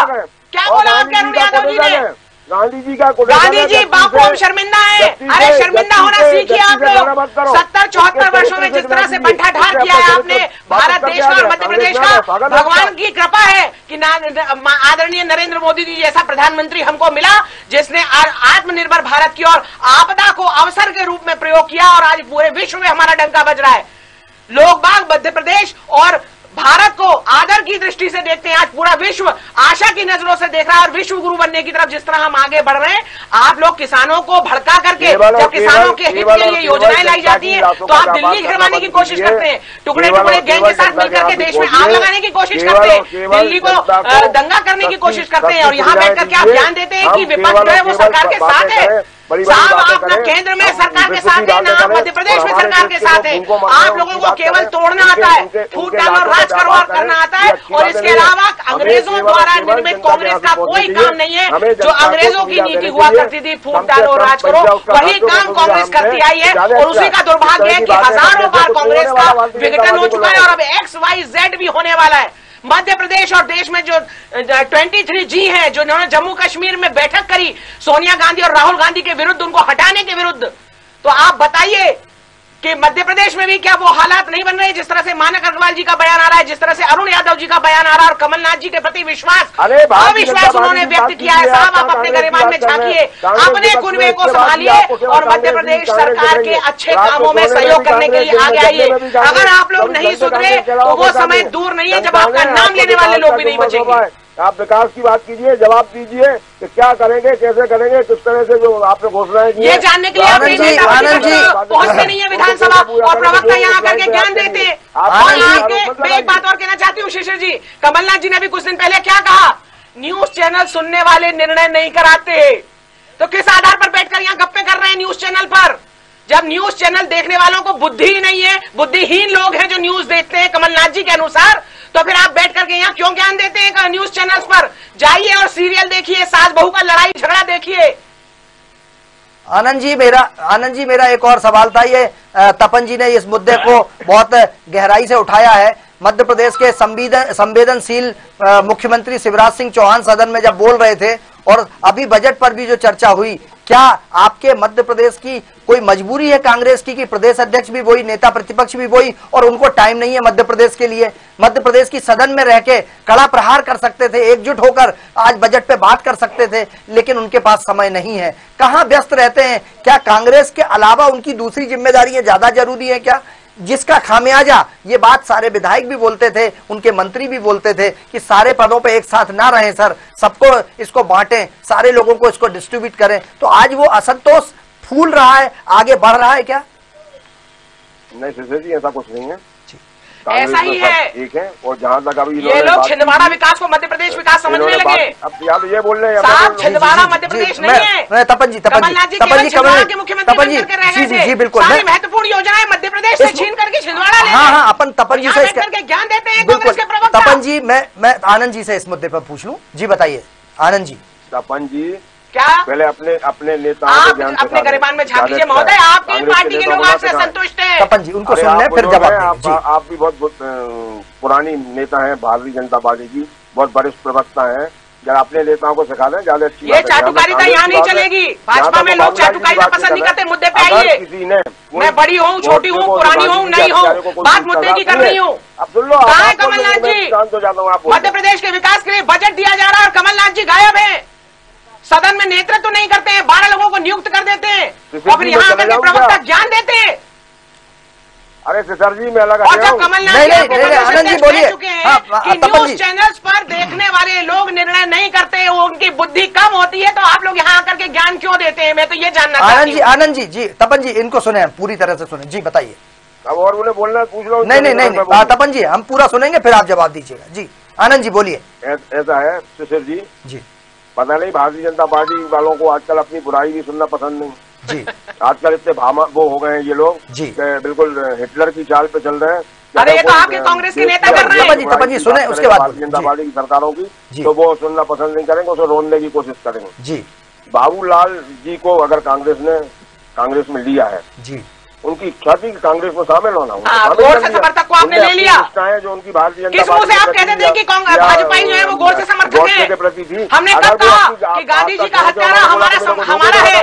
S3: क्या बोला आपके अरुण यादव जी ने?
S2: गांधी जी का,
S3: गांधी जी बापू हम शर्मिंदा है। अरे शर्मिंदा होना सीखिए आप लोग। 70-74 वर्षों में जिस तरह से बंटाढार किया है आपने, भारत देश का और मध्य प्रदेश का भगवान की कृपा है कि आदरणीय नरेंद्र मोदी जी जैसा प्रधानमंत्री हमको मिला, जिसने आत्मनिर्भर भारत की ओर आपदा को अवसर के रूप में प्रयोग किया और आज पूरे विश्व में हमारा डंका बज रहा है। लोग बाग मध्य प्रदेश और भारत को आदर की दृष्टि से देखते हैं। आज पूरा विश्व आशा की नजरों से देख रहा है और विश्व गुरु बनने की तरफ जिस तरह हम आगे बढ़ रहे हैं, आप लोग किसानों को भड़का करके जब किसानों के हित के लिए योजनाएं लाई जाती हैं तो आप दिल्ली घिरवाने की कोशिश करते हैं, टुकड़े टुकड़े गैंग के साथ मिलकर के देश में आग लगाने की कोशिश करते हैं, दिल्ली को दंगा करने की कोशिश करते हैं और यहाँ बैठ करके आप ध्यान देते हैं कि विपक्ष जो है वो सरकार के साथ है। साहब आप ना केंद्र में सरकार के साथ है, ना आप मध्य प्रदेश में सरकार के साथ है। आप लोगों को केवल तोड़ना आता है, फूट डाल और राज करना आता है और इसके अलावा अंग्रेजों द्वारा निर्मित कांग्रेस का कोई काम नहीं है। जो अंग्रेजों की नीति हुआ करती थी, फूट डालो राज करो, वही काम कांग्रेस करती आई है और उसी का दुर्भाग्य है कि हजारों बार कांग्रेस का विघटन हो चुका है और अब XYZ भी होने वाला है। मध्य प्रदेश और देश में जो 23G हैं, जो इन्होंने जम्मू कश्मीर में बैठक करी सोनिया गांधी और राहुल गांधी के विरुद्ध, उनको हटाने के विरुद्ध, तो आप बताइए कि मध्य प्रदेश में भी क्या वो हालात नहीं बन रहे जिस तरह से मानक अग्रवाल जी का बयान आ रहा है, जिस तरह से अरुण यादव जी का बयान आ रहा है और कमलनाथ जी के प्रति अविश्वास उन्होंने व्यक्त किया है। साहब आप अपने गरिमान में झांकिए, अपने कुनबे को संभालिए और मध्य प्रदेश सरकार के अच्छे कामों में सहयोग करने के लिए आगे आइए। अगर आप लोग नहीं सुधरे तो वो समय दूर नहीं है जब आपका नाम लेने वाले लोग भी नहीं बचेंगे।
S4: आप विकास की बात कीजिए, जवाब दीजिए कि क्या करेंगे, कैसे करेंगे, किस तरह से जो आपने घोषणाएं की
S3: ये जानने के लिए पहुंचते नहीं है विधानसभा और प्रवक्ता यहाँ करके ज्ञान देते हैं। मैं एक बात और कहना चाहती हूँ शिशिर जी, कमलनाथ जी ने भी कुछ दिन पहले क्या कहा, न्यूज चैनल सुनने वाले निर्णय नहीं कराते, तो किस आधार पर बैठकर यहाँ गप्पे कर रहे हैं न्यूज चैनल पर? जब न्यूज चैनल देखने वालों को बुद्धि ही नहीं है, बुद्धिहीन लोग हैं जो न्यूज देखते हैं कमलनाथ जी के अनुसार, तो फिर आप बैठ करके यहाँ क्यों ज्ञान देते हैं न्यूज चैनल्स पर? जाइए और सीरियल देखिए, सास बहू का लड़ाई झगड़ा देखिए।
S1: आनंद जी मेरा एक और सवाल था, ये तपन जी ने इस मुद्दे को बहुत गहराई से उठाया है। मध्य प्रदेश के संवेदनशील मुख्यमंत्री शिवराज सिंह चौहान सदन में जब बोल रहे थे और अभी बजट पर भी जो चर्चा हुई, क्या आपके मध्य प्रदेश की कोई मजबूरी है कांग्रेस की कि प्रदेश अध्यक्ष भी वही, नेता प्रतिपक्ष भी वही और उनको टाइम नहीं है मध्य प्रदेश के लिए? मध्य प्रदेश की सदन में रह के कड़ा प्रहार कर सकते थे, एकजुट होकर आज बजट पे बात कर सकते थे, लेकिन उनके पास समय नहीं है। कहाँ व्यस्त रहते हैं? क्या कांग्रेस के अलावा उनकी दूसरी जिम्मेदारियां ज्यादा जरूरी है क्या? जिसका खामियाजा, ये बात सारे विधायक भी बोलते थे, उनके मंत्री भी बोलते थे कि सारे पदों पे एक साथ ना रहें सर, सबको इसको बांटें, सारे लोगों को इसको डिस्ट्रीब्यूट करें। तो आज वो असंतोष फूल रहा है, आगे बढ़ रहा है क्या?
S4: नहीं शिशिर जी, ऐसा कुछ नहीं है,
S3: ऐसा ही है।
S4: ठीक है। और जहाँ तक अभी
S3: ये लोग छिंदवाड़ा विकास को मध्य प्रदेश विकास समझने लगे।
S4: अब यार ये बोल रहे हैं
S3: साहब, छिंदवाड़ा मध्य प्रदेश नहीं है।
S1: तपन जी बिल्कुल
S3: महत्वपूर्ण योजनाएं मध्य प्रदेश से छीन करके छिंदवाड़ा ले।
S1: हाँ, अपन तपन जी से
S3: ज्ञान देते हैं कांग्रेस के प्रवक्ता।
S1: तपन जी, मैं आनंद जी से इस मुद्दे पर पूछ लूं जी, बताइए आनंद जी।
S4: तपन जी
S3: क्या
S4: पहले अपने नेताओं
S3: आप अपने गरिमान में झांकिए महोदय, आपकी पार्टी के लोग आपसे संतुष्ट हैं।
S1: तपन जी उनको सुन लें, फिर जवाब।
S4: आप भी बहुत पुरानी नेता हैं भारतीय जनता पार्टी की, बहुत वरिष्ठ प्रवक्ता हैं, जब अपने नेताओं को सिखा दें ज्यादा अच्छी।
S3: ये चाटुकारिता यहाँ नहीं चलेगी, भाजपा में लोग चाटुकारिता पसंद नहीं करते। मुद्दे पे आइए, मैं बड़ी हूँ, छोटी हूँ, पुरानी हूँ, नई हूँ, बात मुद्दे की कर रही हूँ। कहाँ है कमलनाथ जी? मध्य प्रदेश के विकास के लिए बजट दिया जा रहा है और कमलनाथ जी गायब है, सदन में नेतृत्व तो नहीं करते हैं, 12 लोगों को नियुक्त कर देते हैं और फिर यहाँ आकर के प्रवक्ता ज्ञान देते हैं।
S4: अरे सर जी मैं अलग
S3: और जब कमलनाथ
S1: आनंद जी बोलिए
S3: कि न्यूज चैनल्स पर देखने वाले लोग निर्णय नहीं करते, उनकी बुद्धि कम होती है, तो आप लोग यहाँ आकर के ज्ञान क्यों देते हैं? मैं तो ये जानना चाहती हूँ।
S1: आनंद जी तपन जी इनको सुने, पूरी तरह से सुने जी, बताइए।
S4: अब और उन्हें बोलना पूछ लो।
S1: नहीं तपन जी हम पूरा सुनेंगे, फिर आप जवाब दीजिएगा जी। आनंद जी बोलिए।
S4: ऐसा है शिशिर जी, पता नहीं भारतीय जनता पार्टी वालों को आजकल अपनी बुराई भी सुनना पसंद नहीं जी। आजकल इतने वो हो गए हैं ये लोग जी, बिल्कुल हिटलर की चाल पे चल रहे हैं।
S3: अरे ये तो आपके कांग्रेस के नेता कर रहे हैं।
S1: तपन जी सुने, उसके बाद
S4: भारतीय जनता पार्टी की सरकारों की, तो वो सुनना पसंद नहीं करेंगे, उसे रोनने की कोशिश करेंगे जी। बाबूलाल जी को अगर कांग्रेस में लिया है जी, उनकी इच्छा थी कि कांग्रेस में शामिल होना।
S3: गोर से समर्थक को आपने ले लिया,
S4: जो उनकी भारतीय जनता
S3: किस मुंह से आप कहते थे कि भाजपा जो है वो गोर से समर्थक है? हमने कब कहा कि गांधी जी का हत्यारा हमारा है?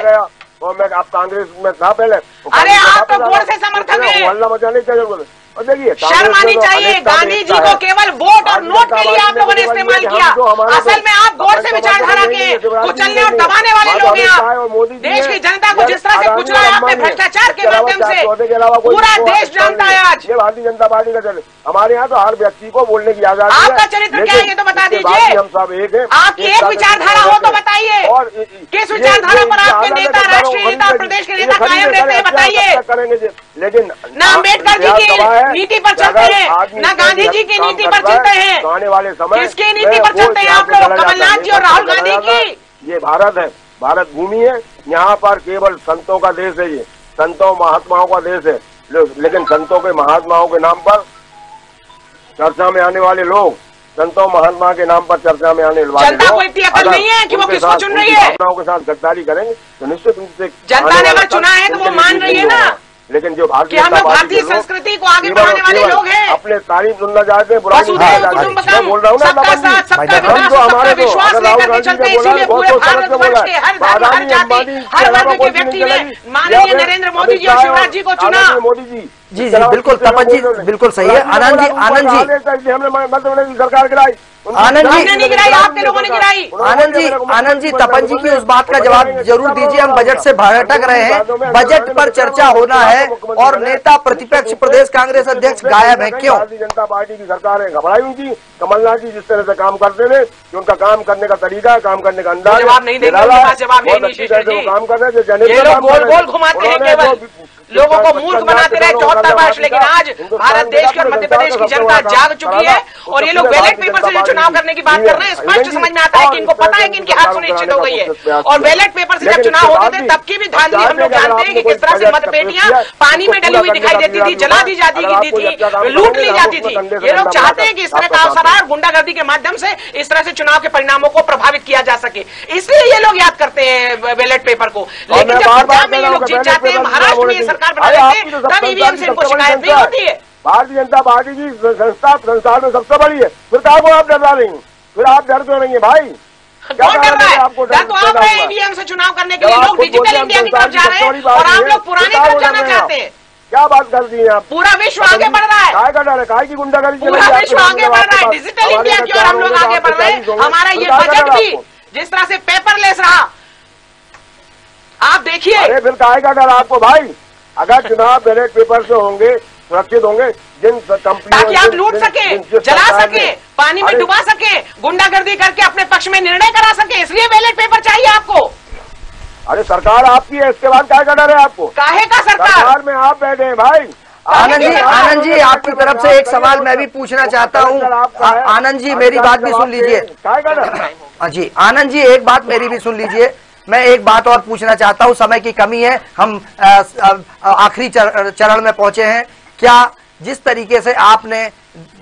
S4: और मैं आप कांग्रेस में था पहले।
S3: अरे आप तो वोट से समर्थक हैं,
S4: हल्ला मचाने की क्या जरूरत है? और देखिए
S3: शर्म आनी चाहिए। गांधी जी को केवल वोट और नोट के लिए आप लोगों ने इस्तेमाल किया। असल में आप गौर से विचारधारा के कुचलने और दबाने वाले लोग हैं। आप देश की जनता को जिस तरह से कुचला है आपने भ्रष्टाचार के माध्यम से, पूरा देश जानता है आज।
S4: ये भारतीय जनता पार्टी का चल, हमारे यहाँ तो हर व्यक्ति को बोलने की आजादी है।
S3: आपका चरित्र क्या है ये तो बता दीजिए।
S4: हम सब एक है।
S3: आपकी एक विचारधारा हो तो बताइए,
S4: और
S3: किस विचारधारा पर आपके नेता, राष्ट्रीय नेता, प्रदेश के नेता कायम रहते हैं, बताइए।
S4: करेंगे लेकिन
S3: ना अम्बेडकर जी की नीति पर चलते हैं, ना गांधी जी की नीति पर चलते हैं।
S4: आने वाले समय
S3: किसकी नीति पर चलते हैं आप लोग? कमलनाथ जी और राहुल गांधी की।
S4: ये भारत है, भारत भूमि है, यहाँ पर केवल संतों का देश है। ये संतों महात्माओं का देश है। लेकिन संतों के महात्माओं के नाम पर चर्चा में आने वाले लोग, संतों महात्मा के नाम पर चर्चा में आने वाले
S3: जनता को इतनी अकल नहीं है कि वो किसको चुन रही है।
S4: के साथ गद्दारी करेंगे तो निश्चित रूप से
S3: जनता ने अगर चुना है तो वो मान रही है ना।
S4: लेकिन जो
S3: कि हम लोग भारतीय संस्कृति को आगे बढ़ाने वाले लोग हैं।
S4: अपने तारीफ सुनना चाहते हैं, बुराई बोल रहा हूँ ना,
S3: सबका साथ, सबका विकास, सबका विश्वास लेकर के चलते हैं। इसीलिए पूरे भारतवर्ष के हर धर्म, हर जाति, हर वर्ग के व्यक्ति ने माननीय नरेंद्र मोदी जी और शिवराज जी को चुना।
S4: मोदी जी
S1: जी बिल्कुल, तपन जी बिल्कुल सही है। आनंद जी, आनंद जी,
S4: हमने मध्य प्रदेश की सरकार गिराई,
S1: आनंद जी
S3: नहीं गिराई, आपके लोगों ने गिराई।
S1: आनंद जी, तपन जी की उस बात का जवाब जरूर दीजिए। हम बजट से भटक रहे हैं, बजट पर चर्चा होना है और नेता प्रतिपक्ष प्रदेश कांग्रेस अध्यक्ष गायब है, क्यों?
S4: भारतीय जनता पार्टी की सरकार है घबराई हुई थी। कमलनाथ जी जिस तरह से काम करते थे, कि उनका काम करने का तरीका, काम करने का अंदाज,
S3: जवाब नहीं देंगे, जवाब नहीं
S4: काम कर रहे
S3: थे। गोल गोल घुमाते हैं, केवल लोगों को मूर्ख बनाते रहे 74 वर्ष। लेकिन आज भारत देश की और मध्य प्रदेश की जनता जाग चुकी है और ये लोग बैलेट पेपर से जो चुनाव करने की बात कर रहे हैं, स्पष्ट समझ में आता है कि इनको पता है कि इनकी हार सुनिश्चित हो गई है। और बैलेट पेपर से जब चुनाव होते थे तब की भी धांधली हम लोग जानते हैं कि किस तरह से मतपेटियां पानी में डली हुई दिखाई देती थी, जला दी जाती थी, लूट ली जाती थी। ये लोग चाहते हैं कि इस तरह का अवसर और गुंडागर्दी के माध्यम से इस तरह से चुनाव के परिणामों को प्रभावित किया जा सके, इसलिए ये लोग याद करते हैं बैलेट पेपर को। लेकिन जब पंजाब में ये लोग जीत जाते हैं, महाराष्ट्र में ये सरकार बना लेते हैं, तब ईवीएम से इनको शिकायत नहीं होती है।
S4: भारतीय जनता पार्टी की संस्था संसार में सबसे बड़ी है, फिर को आप डर रही हैं? फिर आप डर क्यों नहीं है भाई?
S3: कौन डर रहा है? डर तो आप रहे हैं ईवीएम से चुनाव करने के लिए। लोग डिजिटल इंडिया की तरफ जा रहे हैं और आप लोग पुराने तरफ जाना चाहते हैं।
S4: क्या बात करती हैं आप?
S3: पूरा विश्व आगे बढ़ रहा है,
S4: काय का डर है? काय की गुंडागर्दी?
S3: पूरा विश्व आगे बढ़ रहा है डिजिटल इंडिया की और हम लोग आगे बढ़ रहे हैं। हमारा ये बजट भी जिस तरह से पेपरलेस रहा, आप देखिए।
S4: अरे फिर काय का डर आपको भाई? अगर चुनाव बैलेट पेपर से होंगे, सुरक्षित होंगे, जिन कंपनियों
S3: ताकि आप लूट सके, जला सके, पानी में डुबा सके, गुंडागर्दी करके अपने पक्ष में निर्णय करा सके, इसलिए बैलेट पेपर चाहिए आपको।
S4: अरे सरकार आपकी है, इसके बाद काय का डर है आपको?
S3: काहे का सरकार
S4: में आप बैठे हैं भाई।
S1: आनंद जी आपकी तरफ से एक सवाल मैं भी पूछना चाहता हूँ। आनंद जी मेरी बात भी सुन लीजिए। जी आनंद जी एक बात मेरी भी सुन लीजिए। मैं एक बात और पूछना चाहता हूं, समय की कमी है, हम आखिरी चरण में पहुंचे हैं। क्या जिस तरीके से आपने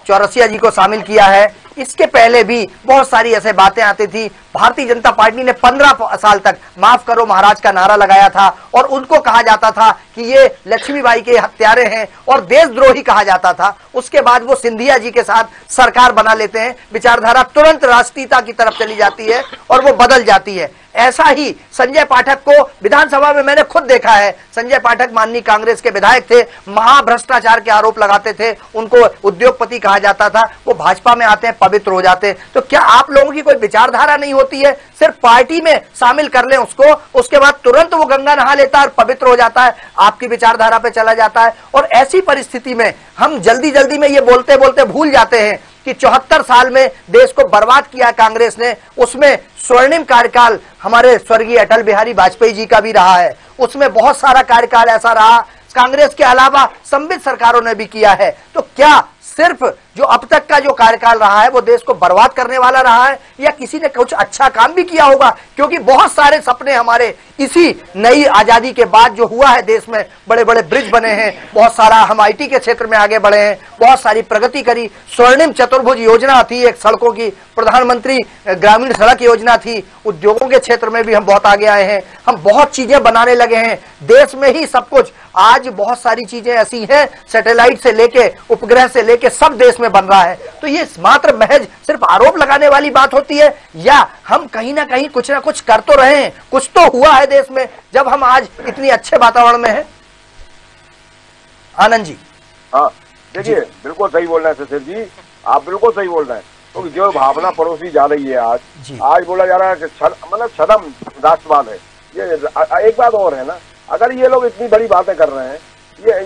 S1: चौरसिया जी को शामिल किया है, इसके पहले भी बहुत सारी ऐसे बातें आती थी। भारतीय जनता पार्टी ने 15 साल तक माफ करो महाराज का नारा लगाया था और उनको कहा जाता था कि ये लक्ष्मीबाई के हत्यारे हैं और देशद्रोही कहा जाता था। उसके बाद वो सिंधिया जी के साथ सरकार बना लेते हैं, विचारधारा तुरंत राष्ट्रीयता की तरफ चली जाती है और वो बदल जाती है। ऐसा ही संजय पाठक को विधानसभा में मैंने खुद देखा है। संजय पाठक माननीय कांग्रेस के विधायक थे, महाभ्रष्टाचार के आरोप लगाते थे, उनको उद्योगपति कहा जाता था। वो भाजपा में आते हैं, पवित्र हो जाते हैं। तो क्या आप लोगों की कोई विचारधारा नहीं होती है? सिर्फ पार्टी में शामिल कर लें उसको, उसके बाद तुरंत वो गंगा नहा लेता है और पवित्र हो जाता है, आपकी विचारधारा पे चला जाता है। और ऐसी परिस्थिति में हम जल्दी जल्दी में ये बोलते बोलते भूल जाते हैं कि 74 साल में देश को बर्बाद किया कांग्रेस ने। उसमें स्वर्णिम कार्यकाल हमारे स्वर्गीय अटल बिहारी वाजपेयी जी का भी रहा है। उसमें बहुत सारा कार्यकाल ऐसा रहा कांग्रेस के अलावा संबित सरकारों ने भी किया है। तो क्या सिर्फ जो अब तक का जो कार्यकाल रहा है वो देश को बर्बाद करने वाला रहा है, या किसी ने कुछ अच्छा काम भी किया होगा? क्योंकि बहुत सारे सपने हमारे इसी नई आजादी के बाद जो हुआ है देश में, बड़े बड़े ब्रिज बने हैं, बहुत सारा हम IT के क्षेत्र में आगे बढ़े हैं, बहुत सारी प्रगति करी। स्वर्णिम चतुर्भुज योजना थी एक सड़कों की, प्रधानमंत्री ग्रामीण सड़क योजना थी, उद्योगों के क्षेत्र में भी हम बहुत आगे आए हैं, हम बहुत चीजें बनाने लगे हैं। देश में ही सब कुछ आज बहुत सारी चीजें ऐसी हैं, सैटेलाइट से लेके उपग्रह से लेके सब देश में बन रहा है। तो ये मात्र महज सिर्फ आरोप लगाने वाली बात होती है, या हम कहीं ना कहीं कुछ ना कुछ कर तो रहे हैं, कुछ तो हुआ है देश में जब हम आज इतनी अच्छे वातावरण में हैं। आनंद जी।
S4: हाँ देखिए, बिल्कुल सही बोल रहे हैं शशिर जी, आप बिल्कुल सही बोल रहे हैं। तो जो भावना परोसी जा रही है आज बोला जा रहा है कि मतलब छदम राष्ट्रवाद है। ये एक बात और है ना, अगर ये लोग इतनी बड़ी बातें कर रहे हैं,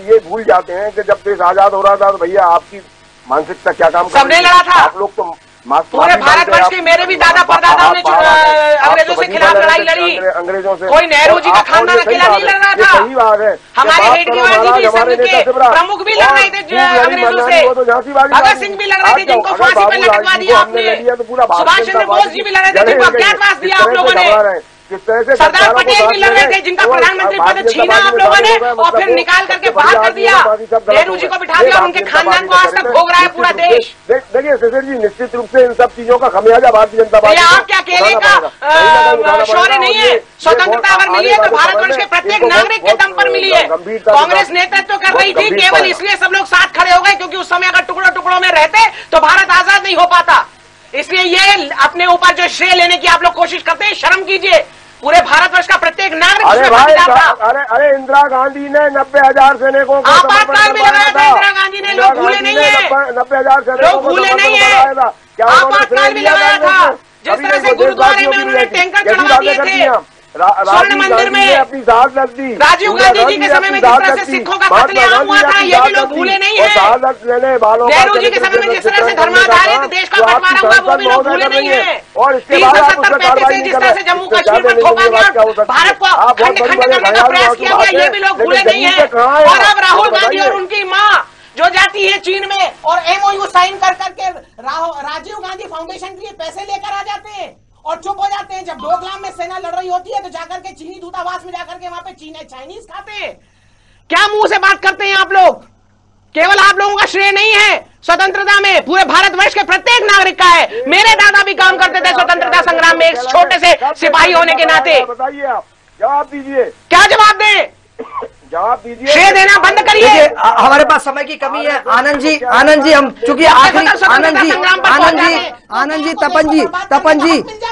S4: ये भूल जाते हैं कि जब देश आजाद हो रहा था तो भैया आपकी मानसिकता क्या काम कर
S3: सबने लड़ा था।
S4: आप लोग तो
S3: पूरे भारतवर्ष के, मेरे भी दादा परदादाओं ने अंग्रेजों से खिलाफ लड़ाई लड़ी,
S4: अंग्रेजों से।
S3: कोई नेहरू जी का खानदान अकेला नहीं लड़ रहा था,
S4: सही बात है।
S3: हमारे हेडगेवार जी भी संघ के प्रमुख भी लड़ रहे थे अंग्रेजों से, भगत सिंह भी लड़ रहे थे जिनको फांसी पर लटकवा दिया आपने, सुभाष चंद्र बोस जी भी लड़ रहे थे जिनको अज्ञातवास दिया आप लोगों ने, सरदार पटेल भी लड़ रहे थे जिनका प्रधानमंत्री पद छीना आप लोगों ने और फिर निकाल करके बाहर कर दिया, नेहरू जी को बिठा दिया और उनके खानदान को आज तक भोग रहा है पूरा देश।
S4: देखिए शशिर जी, निश्चित रूप से इन सब चीजों का खमियाजा भारतीय जनता पार्टी
S3: आप क्या अकेले का शौर्य नहीं है। स्वतंत्रता अगर मिली है तो भारतवर्ष के प्रत्येक नागरिक के दम पर मिली है। कांग्रेस नेतृत्व कर रही थी केवल इसलिए सब लोग साथ खड़े हो गए क्योंकि उस समय अगर टुकड़ों टुकड़ों में रहते तो भारत आजाद नहीं हो पाता। इसलिए ये अपने ऊपर जो श्रेय लेने की आप लोग कोशिश करते हैं, शर्म कीजिए। पूरे भारतवर्ष का प्रत्येक नागरिक,
S4: अरे भाई, अरे इंदिरा गांधी ने 90,000 सैनिकों को
S3: आपातकाल में लगाया था। इंदिरा गांधी ने, लोग भूले नहीं है,
S4: 90,000
S3: लोग भूले नहीं है, आपातकाल में लगाया था। जिस तरह से गुरुद्वारे में उन्होंने टैंकर चढ़वा दिए थे, स्वर्ण मंदिर में
S4: अपनी दाद रख दी,
S3: राजीव गांधी जी के समय में जिस तरह से सिखों का कत्लेआम हुआ था, ये भी लोग भूले नहीं है। नेहरू जी के समय में जिस तरह से धर्माधारित देश का बंटवारा हुआ, वो भी लोग भूले नहीं है। 370-35 से जिस तरह से जम्मू कश्मीर में थोपा गया, भारत को खंड खंड करने का प्रयास किया गया, ये भी लोग भूले नहीं है। और अब राहुल गांधी और उनकी माँ जो जाती है चीन में और MOU साइन कर करके राजीव गांधी फाउंडेशन के लिए पैसे लेकर आ जाते हैं और चुप हो जाते हैं। जब डोकलाम में सेना लड़ रही होती है तो जाकर के चीनी दूतावास में जाकर के वहां पे चाइनीज खाते हैं। क्या मुंह से बात करते हैं आप लोग? केवल आप लोगों का श्रेय नहीं है स्वतंत्रता में, पूरे भारतवर्ष के प्रत्येक नागरिक का है। मेरे दादा भी काम करते थे स्वतंत्रता संग्राम में एक छोटे से सिपाही होने के नाते।
S4: बताइए, आप जवाब दीजिए।
S3: क्या जवाब दें?
S4: जवाब दीजिए।
S3: श्रेय देना बंद करिए।
S1: हमारे पास समय की कमी है। आनंद जी हम चूंकि आखिरी, आनंद जी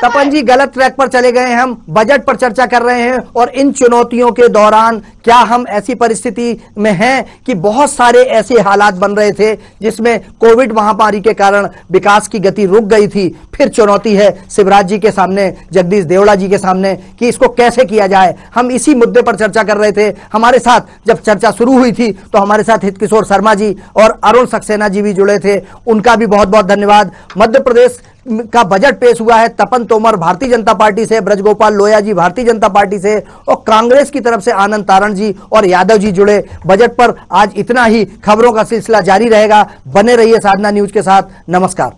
S1: तपन जी गलत ट्रैक पर चले गए हैं। हम बजट पर चर्चा कर रहे हैं और इन चुनौतियों के दौरान क्या हम ऐसी परिस्थिति में हैं कि बहुत सारे ऐसे हालात बन रहे थे जिसमें कोविड महामारी के कारण विकास की गति रुक गई थी। फिर चुनौती है शिवराज जी के सामने, जगदीश देवड़ा जी के सामने कि इसको कैसे किया जाए। हम इसी मुद्दे पर चर्चा कर रहे थे। हमारे साथ जब चर्चा शुरू हुई थी तो हमारे साथ हितकिशोर शर्मा जी और अरुण सक्सेना जी भी जुड़े थे, उनका भी बहुत बहुत धन्यवाद। मध्य प्रदेश का बजट पेश हुआ है। तपन तोमर भारतीय जनता पार्टी से, ब्रजगोपाल लोया जी भारतीय जनता पार्टी से और कांग्रेस की तरफ से आनंद तारण जी और यादव जी जुड़े। बजट पर आज इतना ही। खबरों का सिलसिला जारी रहेगा। बने रहिए साधना न्यूज के साथ। नमस्कार।